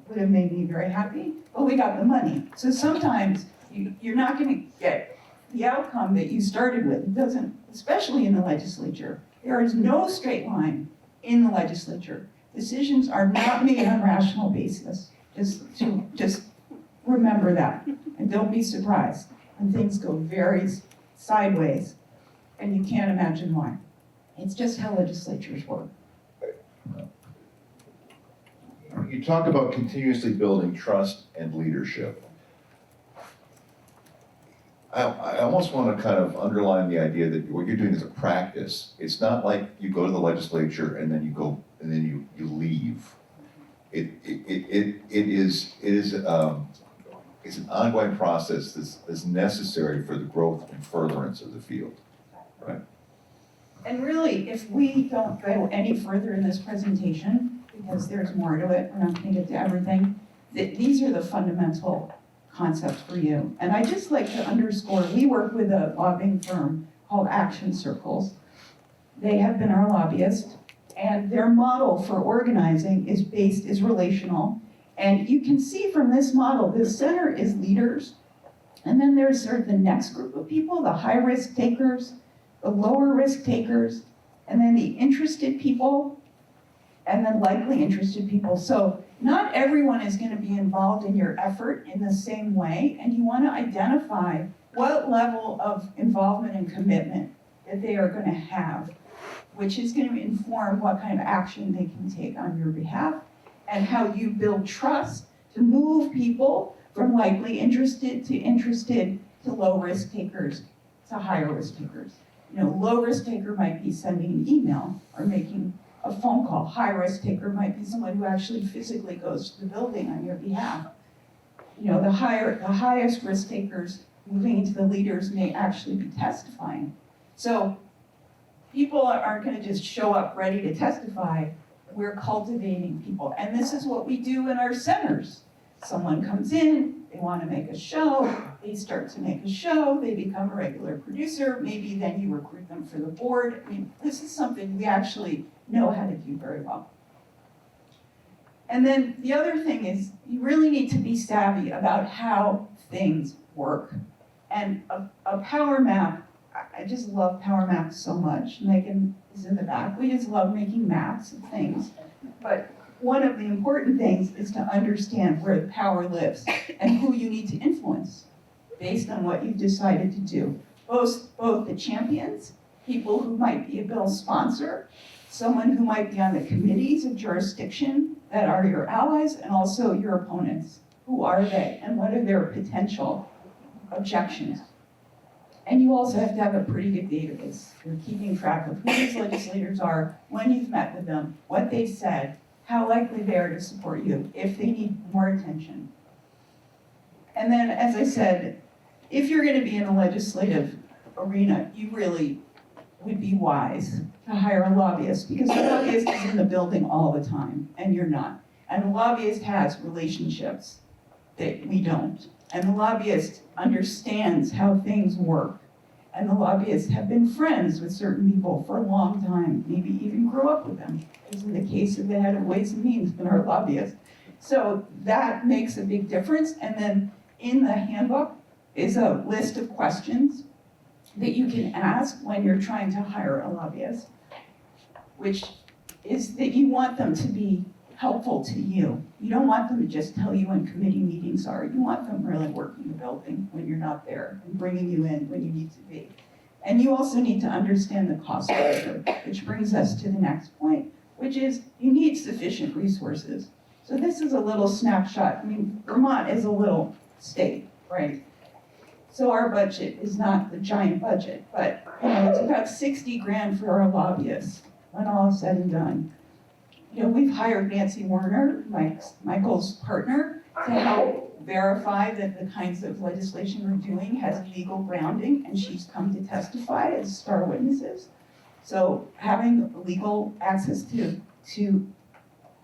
would have made me very happy, but we got the money. So sometimes you're not going to get the outcome that you started with. It doesn't, especially in the legislature. There is no straight line in the legislature. Decisions are not made on rational basis. Just remember that, and don't be surprised when things go very sideways, and you can't imagine why. It's just how legislatures work. You talk about continuously building trust and leadership. I almost want to kind of underline the idea that what you're doing is a practice. It's not like you go to the legislature and then you go and then you leave. It's an ongoing process that's necessary for the growth and furtherance of the field. Right. And really, if we don't go any further in this presentation, because there's more to it, we're not going to get to everything, these are the fundamental concepts for you. And I just like to underscore, we work with a lobbying firm called Action Circles. They have been our lobbyist, and their model for organizing is relational. And you can see from this model, the center is leaders, and then there's sort of the next group of people, the high risk takers, the lower risk takers, and then the interested people, and then likely interested people. So not everyone is going to be involved in your effort in the same way, and you want to identify what level of involvement and commitment that they are going to have, which is going to inform what kind of action they can take on your behalf, and how you build trust to move people from likely interested to low risk takers to higher risk takers. You know, low risk taker might be sending an email or making a phone call. High risk taker might be someone who actually physically goes to the building on your behalf. You know, the highest risk takers moving into the leaders may actually be testifying So people aren't gonna just show up ready to testify. We're cultivating people, and this is what we do in our centers. Someone comes in, they wanna make a show, they start to make a show, they become a regular producer, maybe then you recruit them for the board. I mean, this is something we actually know how to do very well. And then the other thing is, you really need to be savvy about how things work. And a power map, I just love power maps so much. Megan is in the back. We just love making maps of things. But one of the important things is to understand where the power lives and who you need to influence based on what you've decided to do. Both the champions, people who might be a bill sponsor, someone who might be on the committees of jurisdiction that are your allies, and also your opponents. Who are they and what are their potential objections? And you also have to have a pretty good database. You're keeping track of who these legislators are, when you've met with them, what they've said, how likely they are to support you, if they need more attention. And then, as I said, if you're gonna be in a legislative arena, you really would be wise to hire a lobbyist, because the lobbyist is in the building all the time, and you're not. And the lobbyist has relationships that we don't. And the lobbyist understands how things work. And the lobbyists have been friends with certain people for a long time, maybe even grew up with them, as in the case of the head of Ways and Means, been our lobbyist. So that makes a big difference. And then in the handbook is a list of questions that you can ask when you're trying to hire a lobbyist, which is that you want them to be helpful to you. You don't want them to just tell you when committee meetings are. You want them really working the building when you're not there and bringing you in when you need to be. And you also need to understand the cost structure, which brings us to the next point, which is you need sufficient resources. So this is a little snapshot. I mean, Vermont is a little state, right? So our budget is not the giant budget, but it's about 60 grand for our lobbyists when all is said and done. We've hired Nancy Werner, Michael's partner, to help verify that the kinds of legislation we're doing has legal grounding, and she's come to testify as star witnesses. So having legal access to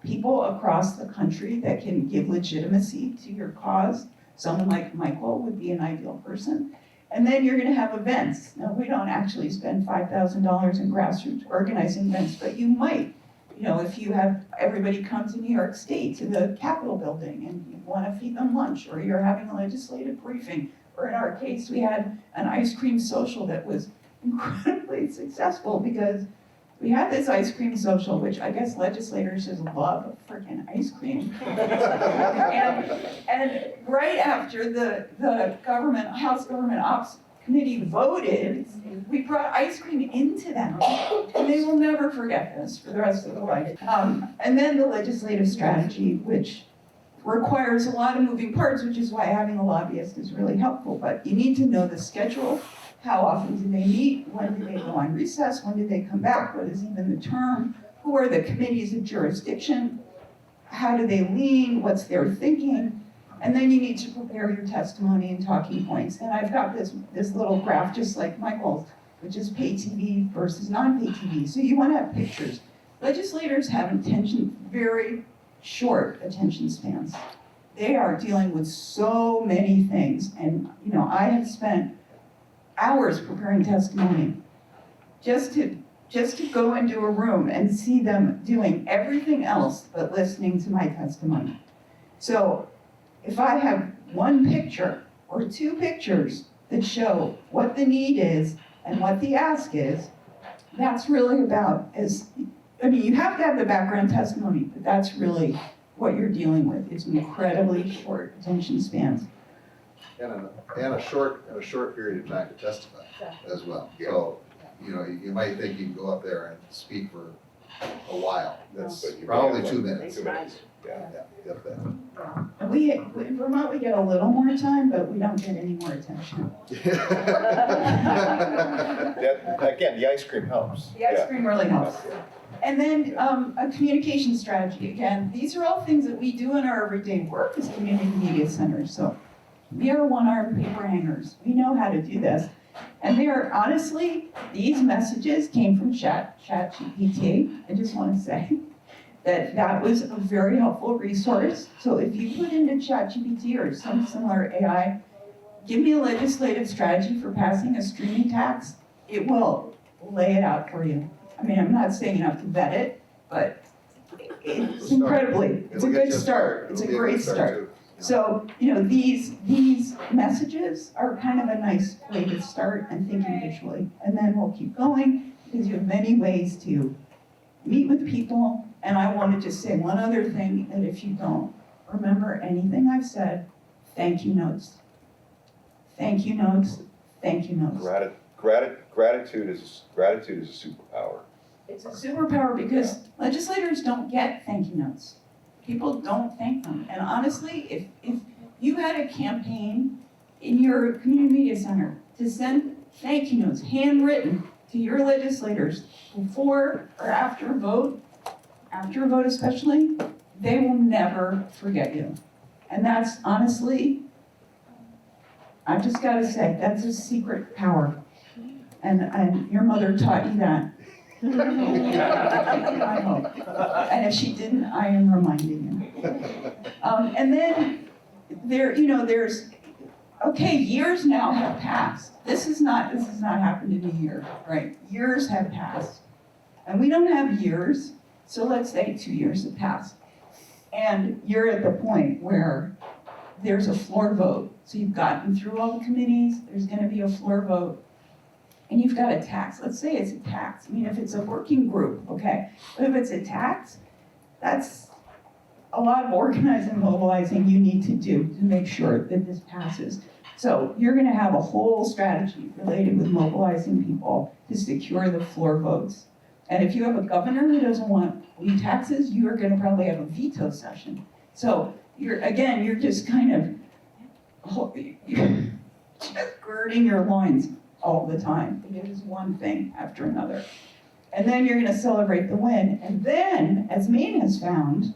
people across the country that can give legitimacy to your cause, someone like Michael would be an ideal person. And then you're gonna have events. Now, we don't actually spend $5,000 in grassroots organizing events, but you might. If you have everybody come to New York State to the Capitol building and you want to feed them lunch, or you're having a legislative briefing, or in our case, we had an ice cream social that was incredibly successful because we had this ice cream social, which I guess legislators just love freaking ice cream. and right after the House Government Ops Committee voted, we brought ice cream into them, and they will never forget this for the rest of their life. And then the legislative strategy, which requires a lot of moving parts, which is why having a lobbyist is really helpful. But you need to know the schedule. How often do they meet? When do they go on recess? When do they come back? What is even the term? Who are the committees of jurisdiction? How do they lean? What's their thinking? And then you need to prepare your testimony and talking points. And I've got this little graph, just like Michael's, which is pay TV versus non-pay TV. So you want to have pictures. Legislators have very short attention spans. They are dealing with so many things. And I have spent hours preparing testimony just to go into a room and see them doing everything else but listening to my testimony. So if I have one picture or two pictures that show what the need is and what the ask is, that's really about you have to have the background testimony, but that's really what you're dealing with. It's incredibly short attention spans. And a short period of time to testify as well. So, you might think you can go up there and speak for a while. That's But you probably may have 2 minutes. 2 minutes, yeah. Yeah, if that. And in Vermont, we get a little more time, but we don't get any more attention. Again, the ice cream helps. The ice cream really helps. And then a communication strategy. Again, these are all things that we do in our everyday work as community media centers. So we are one-armed paper hangers. We know how to do this. And they are, honestly, these messages came from ChatGPT. I just want to say that was a very helpful resource. So if you put into ChatGPT or some similar AI, give me a legislative strategy for passing a streaming tax, it will lay it out for you. I mean, I'm not saying you have to vet it, but it's incredibly, it's a It'll get good you start. It's a It'll be great good start. too. So, these messages are kind of a nice way to start and thinking visually. And then we'll keep going, because you have many ways to meet with people. And I want to just say one other thing, that if you don't remember anything I've said, thank you notes. Thank you notes, thank you notes. Gratitude is a superpower. It's a superpower because legislators don't get thank you notes. People don't thank them. And honestly, if you had a campaign in your community media center to send thank you notes, handwritten, to your legislators before or after a vote especially, they will never forget you. And that's honestly, I've just got to say, that's a secret power. And your mother taught you that. I hope. And if she didn't, I am reminding you. And then there's, okay, years now have passed. This has not happened in a year, right? Years have passed. And we don't have years, so let's say 2 years have passed. And you're at the point where there's a floor vote. So you've gotten through all the committees, there's gonna be a floor vote. And you've got a tax, let's say it's a tax. I mean, if it's a working group, okay. But if it's a tax, that's a lot of organizing and mobilizing you need to do to make sure that this passes. So you're gonna have a whole strategy related with mobilizing people to secure the floor votes. And if you have a governor who doesn't want new taxes, you are gonna probably have a veto session. So you're just kind of, you're just girding your loins all the time. It is one thing after another. And then you're gonna celebrate the win. And then, as Maine has found,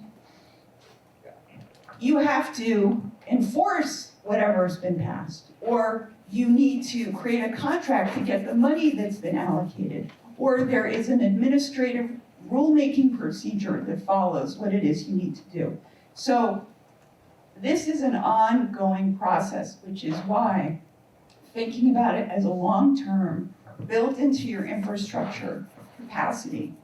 you have to enforce whatever's been passed. Or you need to create a contract to get the money that's been allocated. Or there is an administrative rulemaking procedure that follows what it is you need to do. So this is an ongoing process, which is why thinking about it as a long-term, built into your infrastructure capacity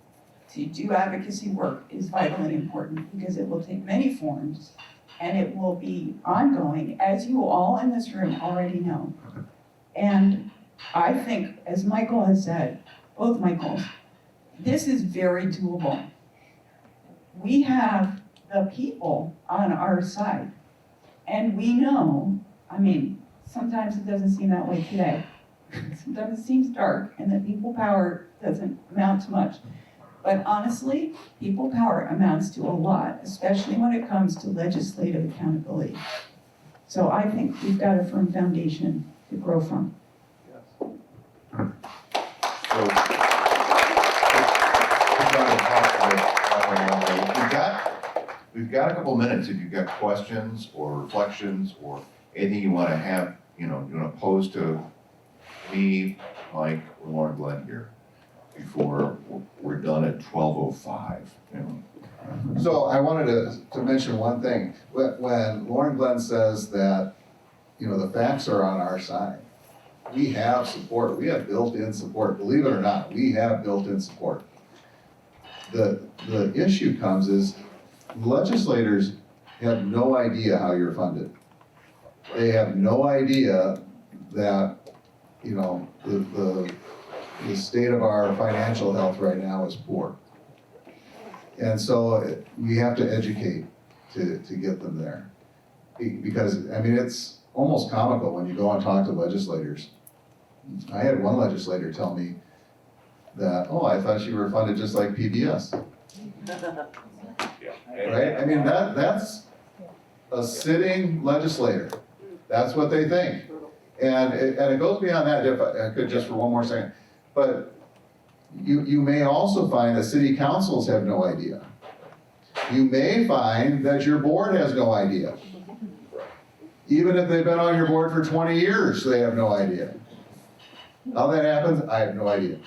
to do advocacy work is vitally important, because it will take many forms and it will be ongoing, as you all in this room already know. And I think, as Michael has said, both Michaels, this is very doable. We have the people on our side, and we know, I mean, sometimes it doesn't seem that way today. Sometimes it seems dark, and that people power doesn't amount to much. But honestly, people power amounts to a lot, especially when it comes to legislative accountability. So I think we've got a firm foundation to grow from. We've got a couple minutes if you've got questions or reflections or anything you want to have, you want to pose to me, Mike, or Lauren Glenn here before we're done at 12:05. So I wanted to mention one thing. When Lauren Glenn says that, the facts are on our side, we have support. We have built-in support. Believe it or not, we have built-in support. The issue comes is legislators have no idea how you're funded. They have no idea that, the state of our financial health right now is poor. And so we have to educate to get them there. Because, I mean, it's almost comical when you go and talk to legislators. I had one legislator tell me that, I thought you were funded just like PBS. Right? I mean, that's a sitting legislator. That's what they think. And it goes beyond that, if I could just for one more second. But you may also find that city councils have no idea. You may find that your board has no idea. Even if they've been on your board for 20 years, they have no idea. How that happens, I have no idea.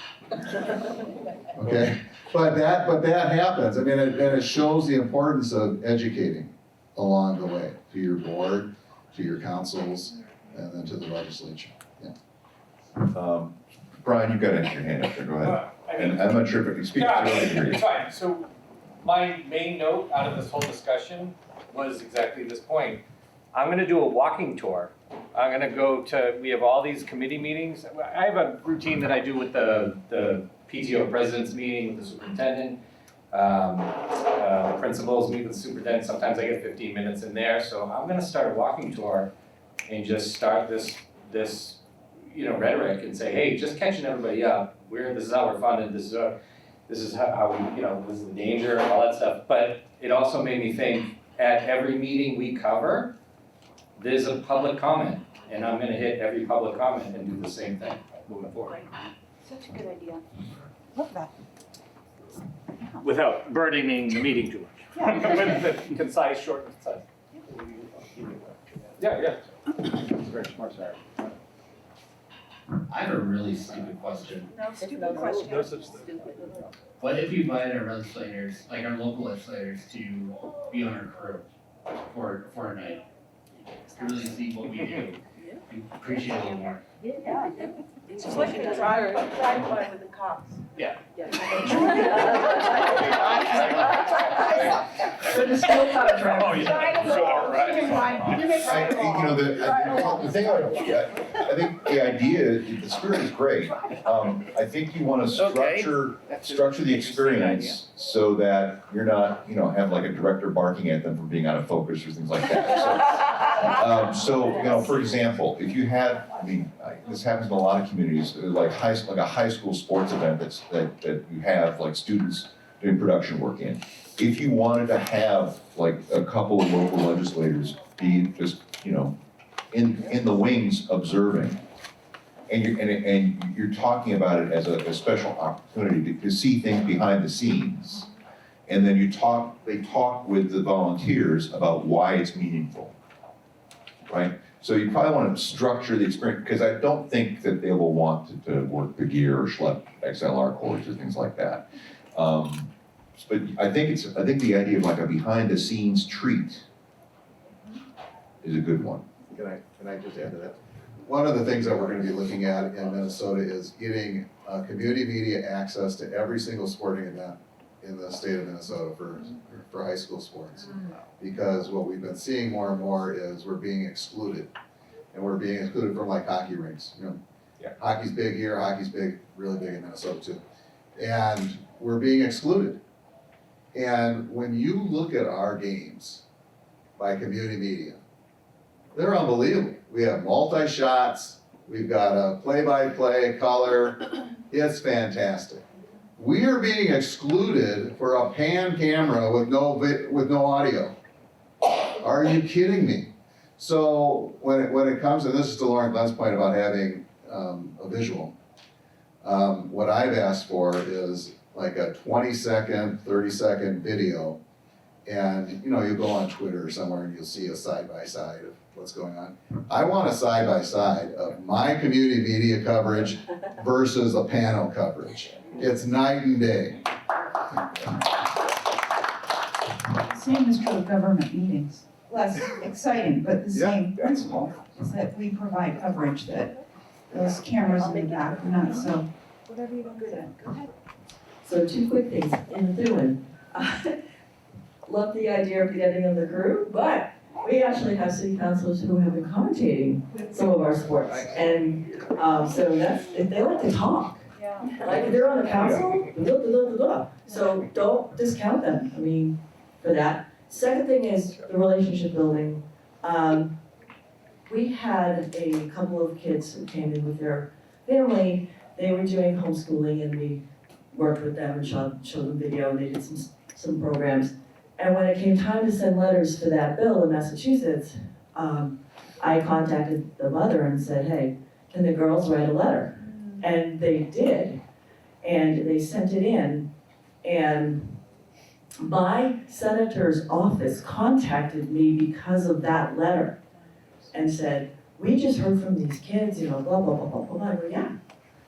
Okay, but that happens. I mean, and it shows the importance of educating along the way to your board, to your councils, and then to the legislature. Brian, you've got your hand up there, go ahead. And I'm not sure if you can speak. Yeah, so I can hear you. it's fine. So my main note out of this whole discussion was exactly this point. I'm gonna do a walking tour. I'm gonna go to, we have all these committee meetings. I have a routine that I do with the PTO president's meeting with the superintendent. Principals meet with the superintendent. Sometimes I get 15 minutes in there. So I'm gonna start a walking tour and just start this rhetoric and say, hey, just catching everybody up. This is how we're funded. This is how we, this is the danger, all that stuff. But it also made me think, at every meeting we cover, there's a public comment, and I'm gonna hit every public comment and do the same thing moving forward. Such a good idea. Love that. Without burdening the meeting too much. With the concise, short, and concise. Yeah. It's very smart, sorry. I have a really stupid question. No stupid question. No such thing. What if you invite our legislators, like our local legislators, to be on our crew for a night? To really see what we do and appreciate it a little more. Yeah. It's just like a drive by with the cops. Yeah. For the skill contract. Oh, yeah. Sure, right. The thing I think the idea, the spirit is great. I think you want to structure the experience so that you're not, have like a director barking at them for being out of focus or things like that. So, for example, if you had, this happens in a lot of communities, like a high school sports event that you have like students doing production work in. If you wanted to have like a couple of local legislators be just, in the wings observing, and you're talking about it as a special opportunity to see things behind the scenes, and then they talk with the volunteers about why it's meaningful, right? So you probably want to structure the experience, because I don't think that they will want to work the gear or schlep XLR cords or things like that. But I think the idea of like a behind the scenes treat is a good one. Can I just add to that? One of the things that we're gonna be looking at in Minnesota is giving community media access to every single sporting event in the state of Minnesota for high school sports. Because what we've been seeing more and more is we're being excluded. And we're being excluded from like hockey rinks. Yeah. Hockey's big here, hockey's really big in Minnesota too. And we're being excluded. And when you look at our games by community media, they're unbelievable. We have multi-shots, we've got a play-by-play color, it's fantastic. We are being excluded for a pan camera with no audio. Are you kidding me? So when it comes, and this is to Lauren Glenn's point about having a visual, what I've asked for is like a 20-second, 30-second video, and you go on Twitter or somewhere and you'll see a side-by-side of what's going on. I want a side-by-side of my community media coverage versus a panel coverage. It's night and day. Same is true of government meetings. Less exciting, but the same principle is that we provide coverage that those cameras in the back are not so. Whatever you don't good at, go ahead. So 2 quick things, and the third one. Love the idea of getting on the crew, but we actually have city councilors who have been commentating some of our sports. And so if they like to talk, Yeah. like if they're on the council, blah, blah, blah, blah. So don't discount them, for that. Second thing is the relationship building. We had a couple of kids who came in with their family. They were doing homeschooling and we worked with them and showed them video and they did some programs. And when it came time to send letters for that bill in Massachusetts, I contacted the mother and said, hey, can the girls write a letter? And they did, and they sent it in, and my senator's office contacted me because of that letter and said, we just heard from these kids, blah, blah, blah, blah, blah. I go, yeah.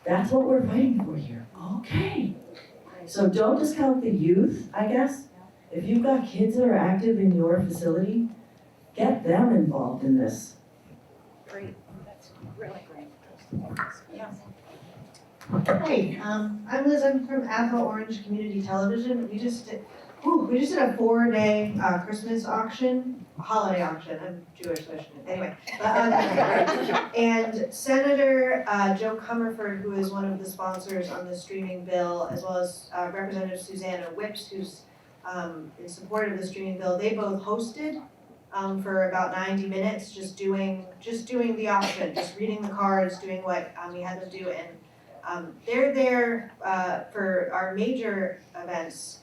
That's what we're fighting for here. Okay. So don't discount the youth, I guess. If you've got kids that are active in your facility, get them involved in this. Great, that's really great. Yeah. Hey, I'm Liz, I'm from Athol Orange Community Television. We just did a 4-day Christmas auction, holiday auction, I'm Jewish, so I shouldn't, anyway. And Senator Joe Comerford, who is one of the sponsors on the streaming bill, as well as Representative Susanna Whips, who's in support of the streaming bill, they both hosted for about 90 minutes, just doing the auction, just reading the cards, doing what we had them do, and they're there for our major events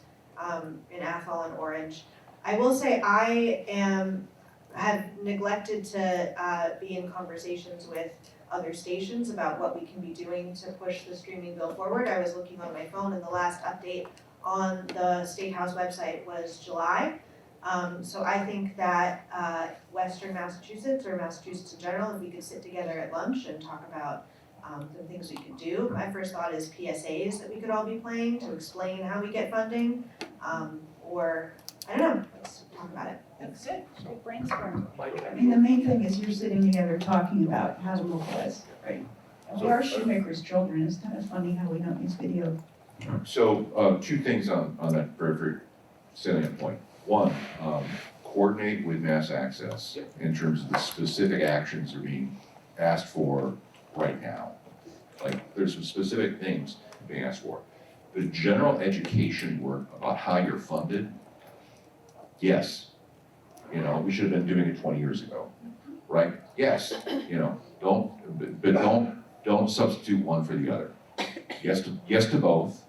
in Athol and Orange. I will say have neglected to be in conversations with other stations about what we can be doing to push the streaming bill forward. I was looking on my phone and the last update on the State House website was July. So I think that Western Massachusetts, or Massachusetts in general, if we could sit together at lunch and talk about the things we could do. My first thought is PSAs that we could all be playing to explain how we get funding, or, I don't know, let's talk about it. That's good, good brainstorm. I mean, the main thing is you're sitting together talking about how to localize, right? And we are shoemakers' children, it's kind of funny how we don't use video. So, two things on that very, very salient point. One, coordinate with Mass Access in terms of the specific actions that are being asked for right now. Like, there's some specific things being asked for. The general education work about how you're funded, yes. You know, we should have been doing it 20 years ago, right? Yes, you know, don't substitute one for the other. Yes to both,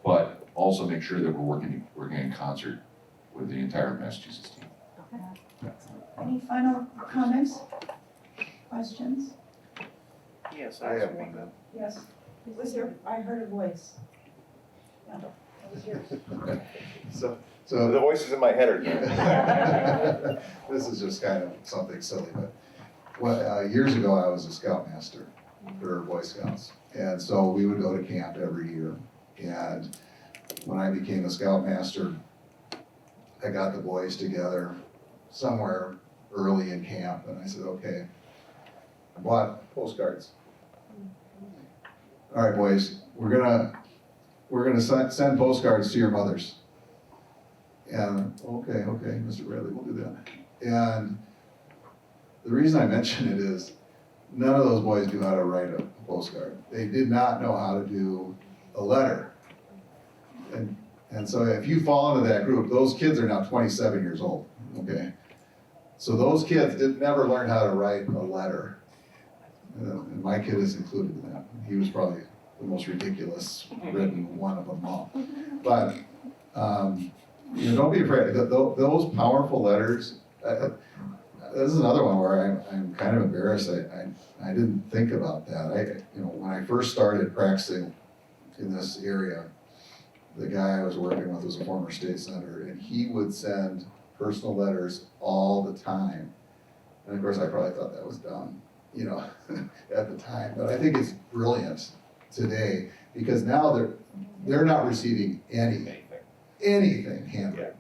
but also make sure that we're working in concert with the entire Massachusetts team. Any final comments, questions? Yes, I have one then. Yes, was there, I heard a voice. Yeah, that was yours. So The voices in my head are here. this is just kind of something silly, but years ago I was a scoutmaster for Boy Scouts. And so we would go to camp every year. And when I became a scoutmaster, I got the boys together somewhere early in camp, and I said, okay, I bought postcards. All right, boys, we're gonna send postcards to your mothers. And okay, Mr. Bradley, we'll do that. And the reason I mention it is none of those boys knew how to write a postcard. They did not know how to do a letter. And so if you fall into that group, those kids are now 27 years old, okay? So those kids never learned how to write a letter. And my kid is included in that. He was probably the most ridiculous written one of them all. But, you know, don't be afraid. Those powerful letters, this is another one where I'm kind of embarrassed. I didn't think about that. You know, when I first started practicing in this area, the guy I was working with was a former state senator, and he would send personal letters all the time. And of course, I probably thought that was dumb, you know, at the time. But I think it's brilliant today because now they're not receiving anything handwritten. Yeah.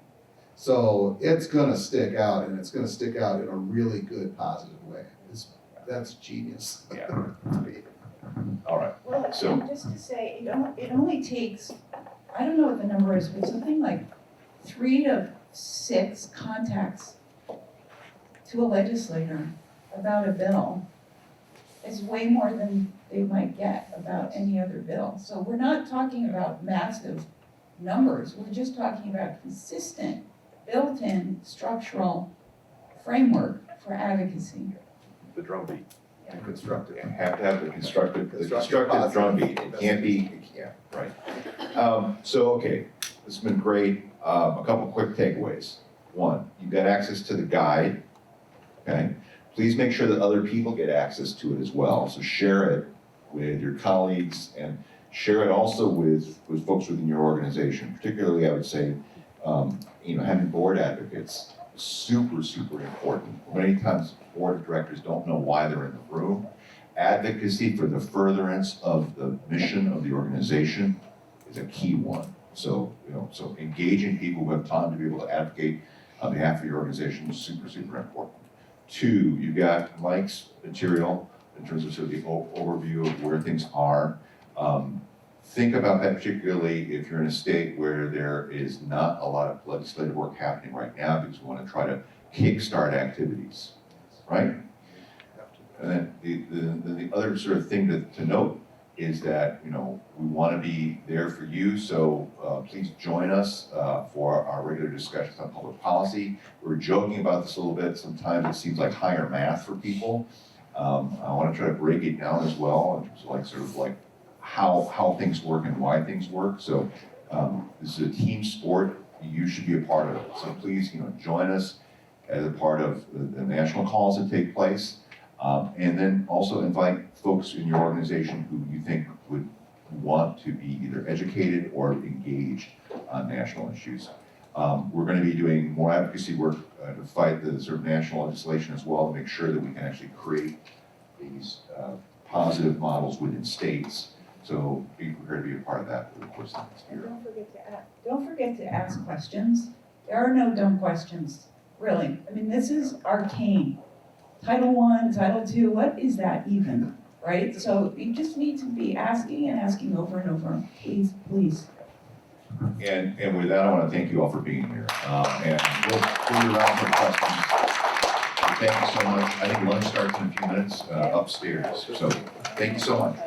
So it's gonna stick out, and it's gonna stick out in a really good, positive way. That's genius. Yeah. All right. Well, So- and just to say, it only takes, I don't know what the number is, but something like 3 to 6 contacts to a legislator about a bill is way more than they might get about any other bill. So we're not talking about massive numbers, we're just talking about consistent, built-in structural framework for advocacy. The drumbeat. And constructive. You have to have the constructive Constructive drumbeat. It can't be, right. So, okay, this has been great. A couple quick takeaways. One, you've got access to the guide, okay? Please make sure that other people get access to it as well. So share it with your colleagues and share it also with folks within your organization. Particularly, I would say, you know, having board advocates is super, super important. Many times board of directors don't know why they're in the room, advocacy for the furtherance of the mission of the organization is a key one. So, so engaging people who have time to be able to advocate on behalf of your organization is super, super important. 2, you've got Mike's material in terms of sort of the overview of where things are. Think about that particularly if you're in a state where there is not a lot of legislative work happening right now because we want to try to kickstart activities, right? And then the other sort of thing to note is that, we want to be there for you, so please join us for our regular discussions on public policy. We're joking about this a little bit. Sometimes it seems like higher math for people. I want to try to break it down as well in terms of sort of how things work and why things work. So this is a team sport. You should be a part of it. So please, join us as a part of the national calls that take place. And then also invite folks in your organization who you think would want to be either educated or engaged on national issues. We're going to be doing more advocacy work to fight the sort of national legislation as well, to make sure that we can actually create these positive models within states. So be prepared to be a part of that for the course of the next And year. don't forget to ask questions. There are no dumb questions, really. I mean, this is arcane. Title I, Title II, what is that even, right? So you just need to be asking and asking over and over. Please, please. And with that, I want to thank you all for being here. And we'll be around for questions. Thank you so much. I think lunch starts in a few minutes upstairs. So thank you so much.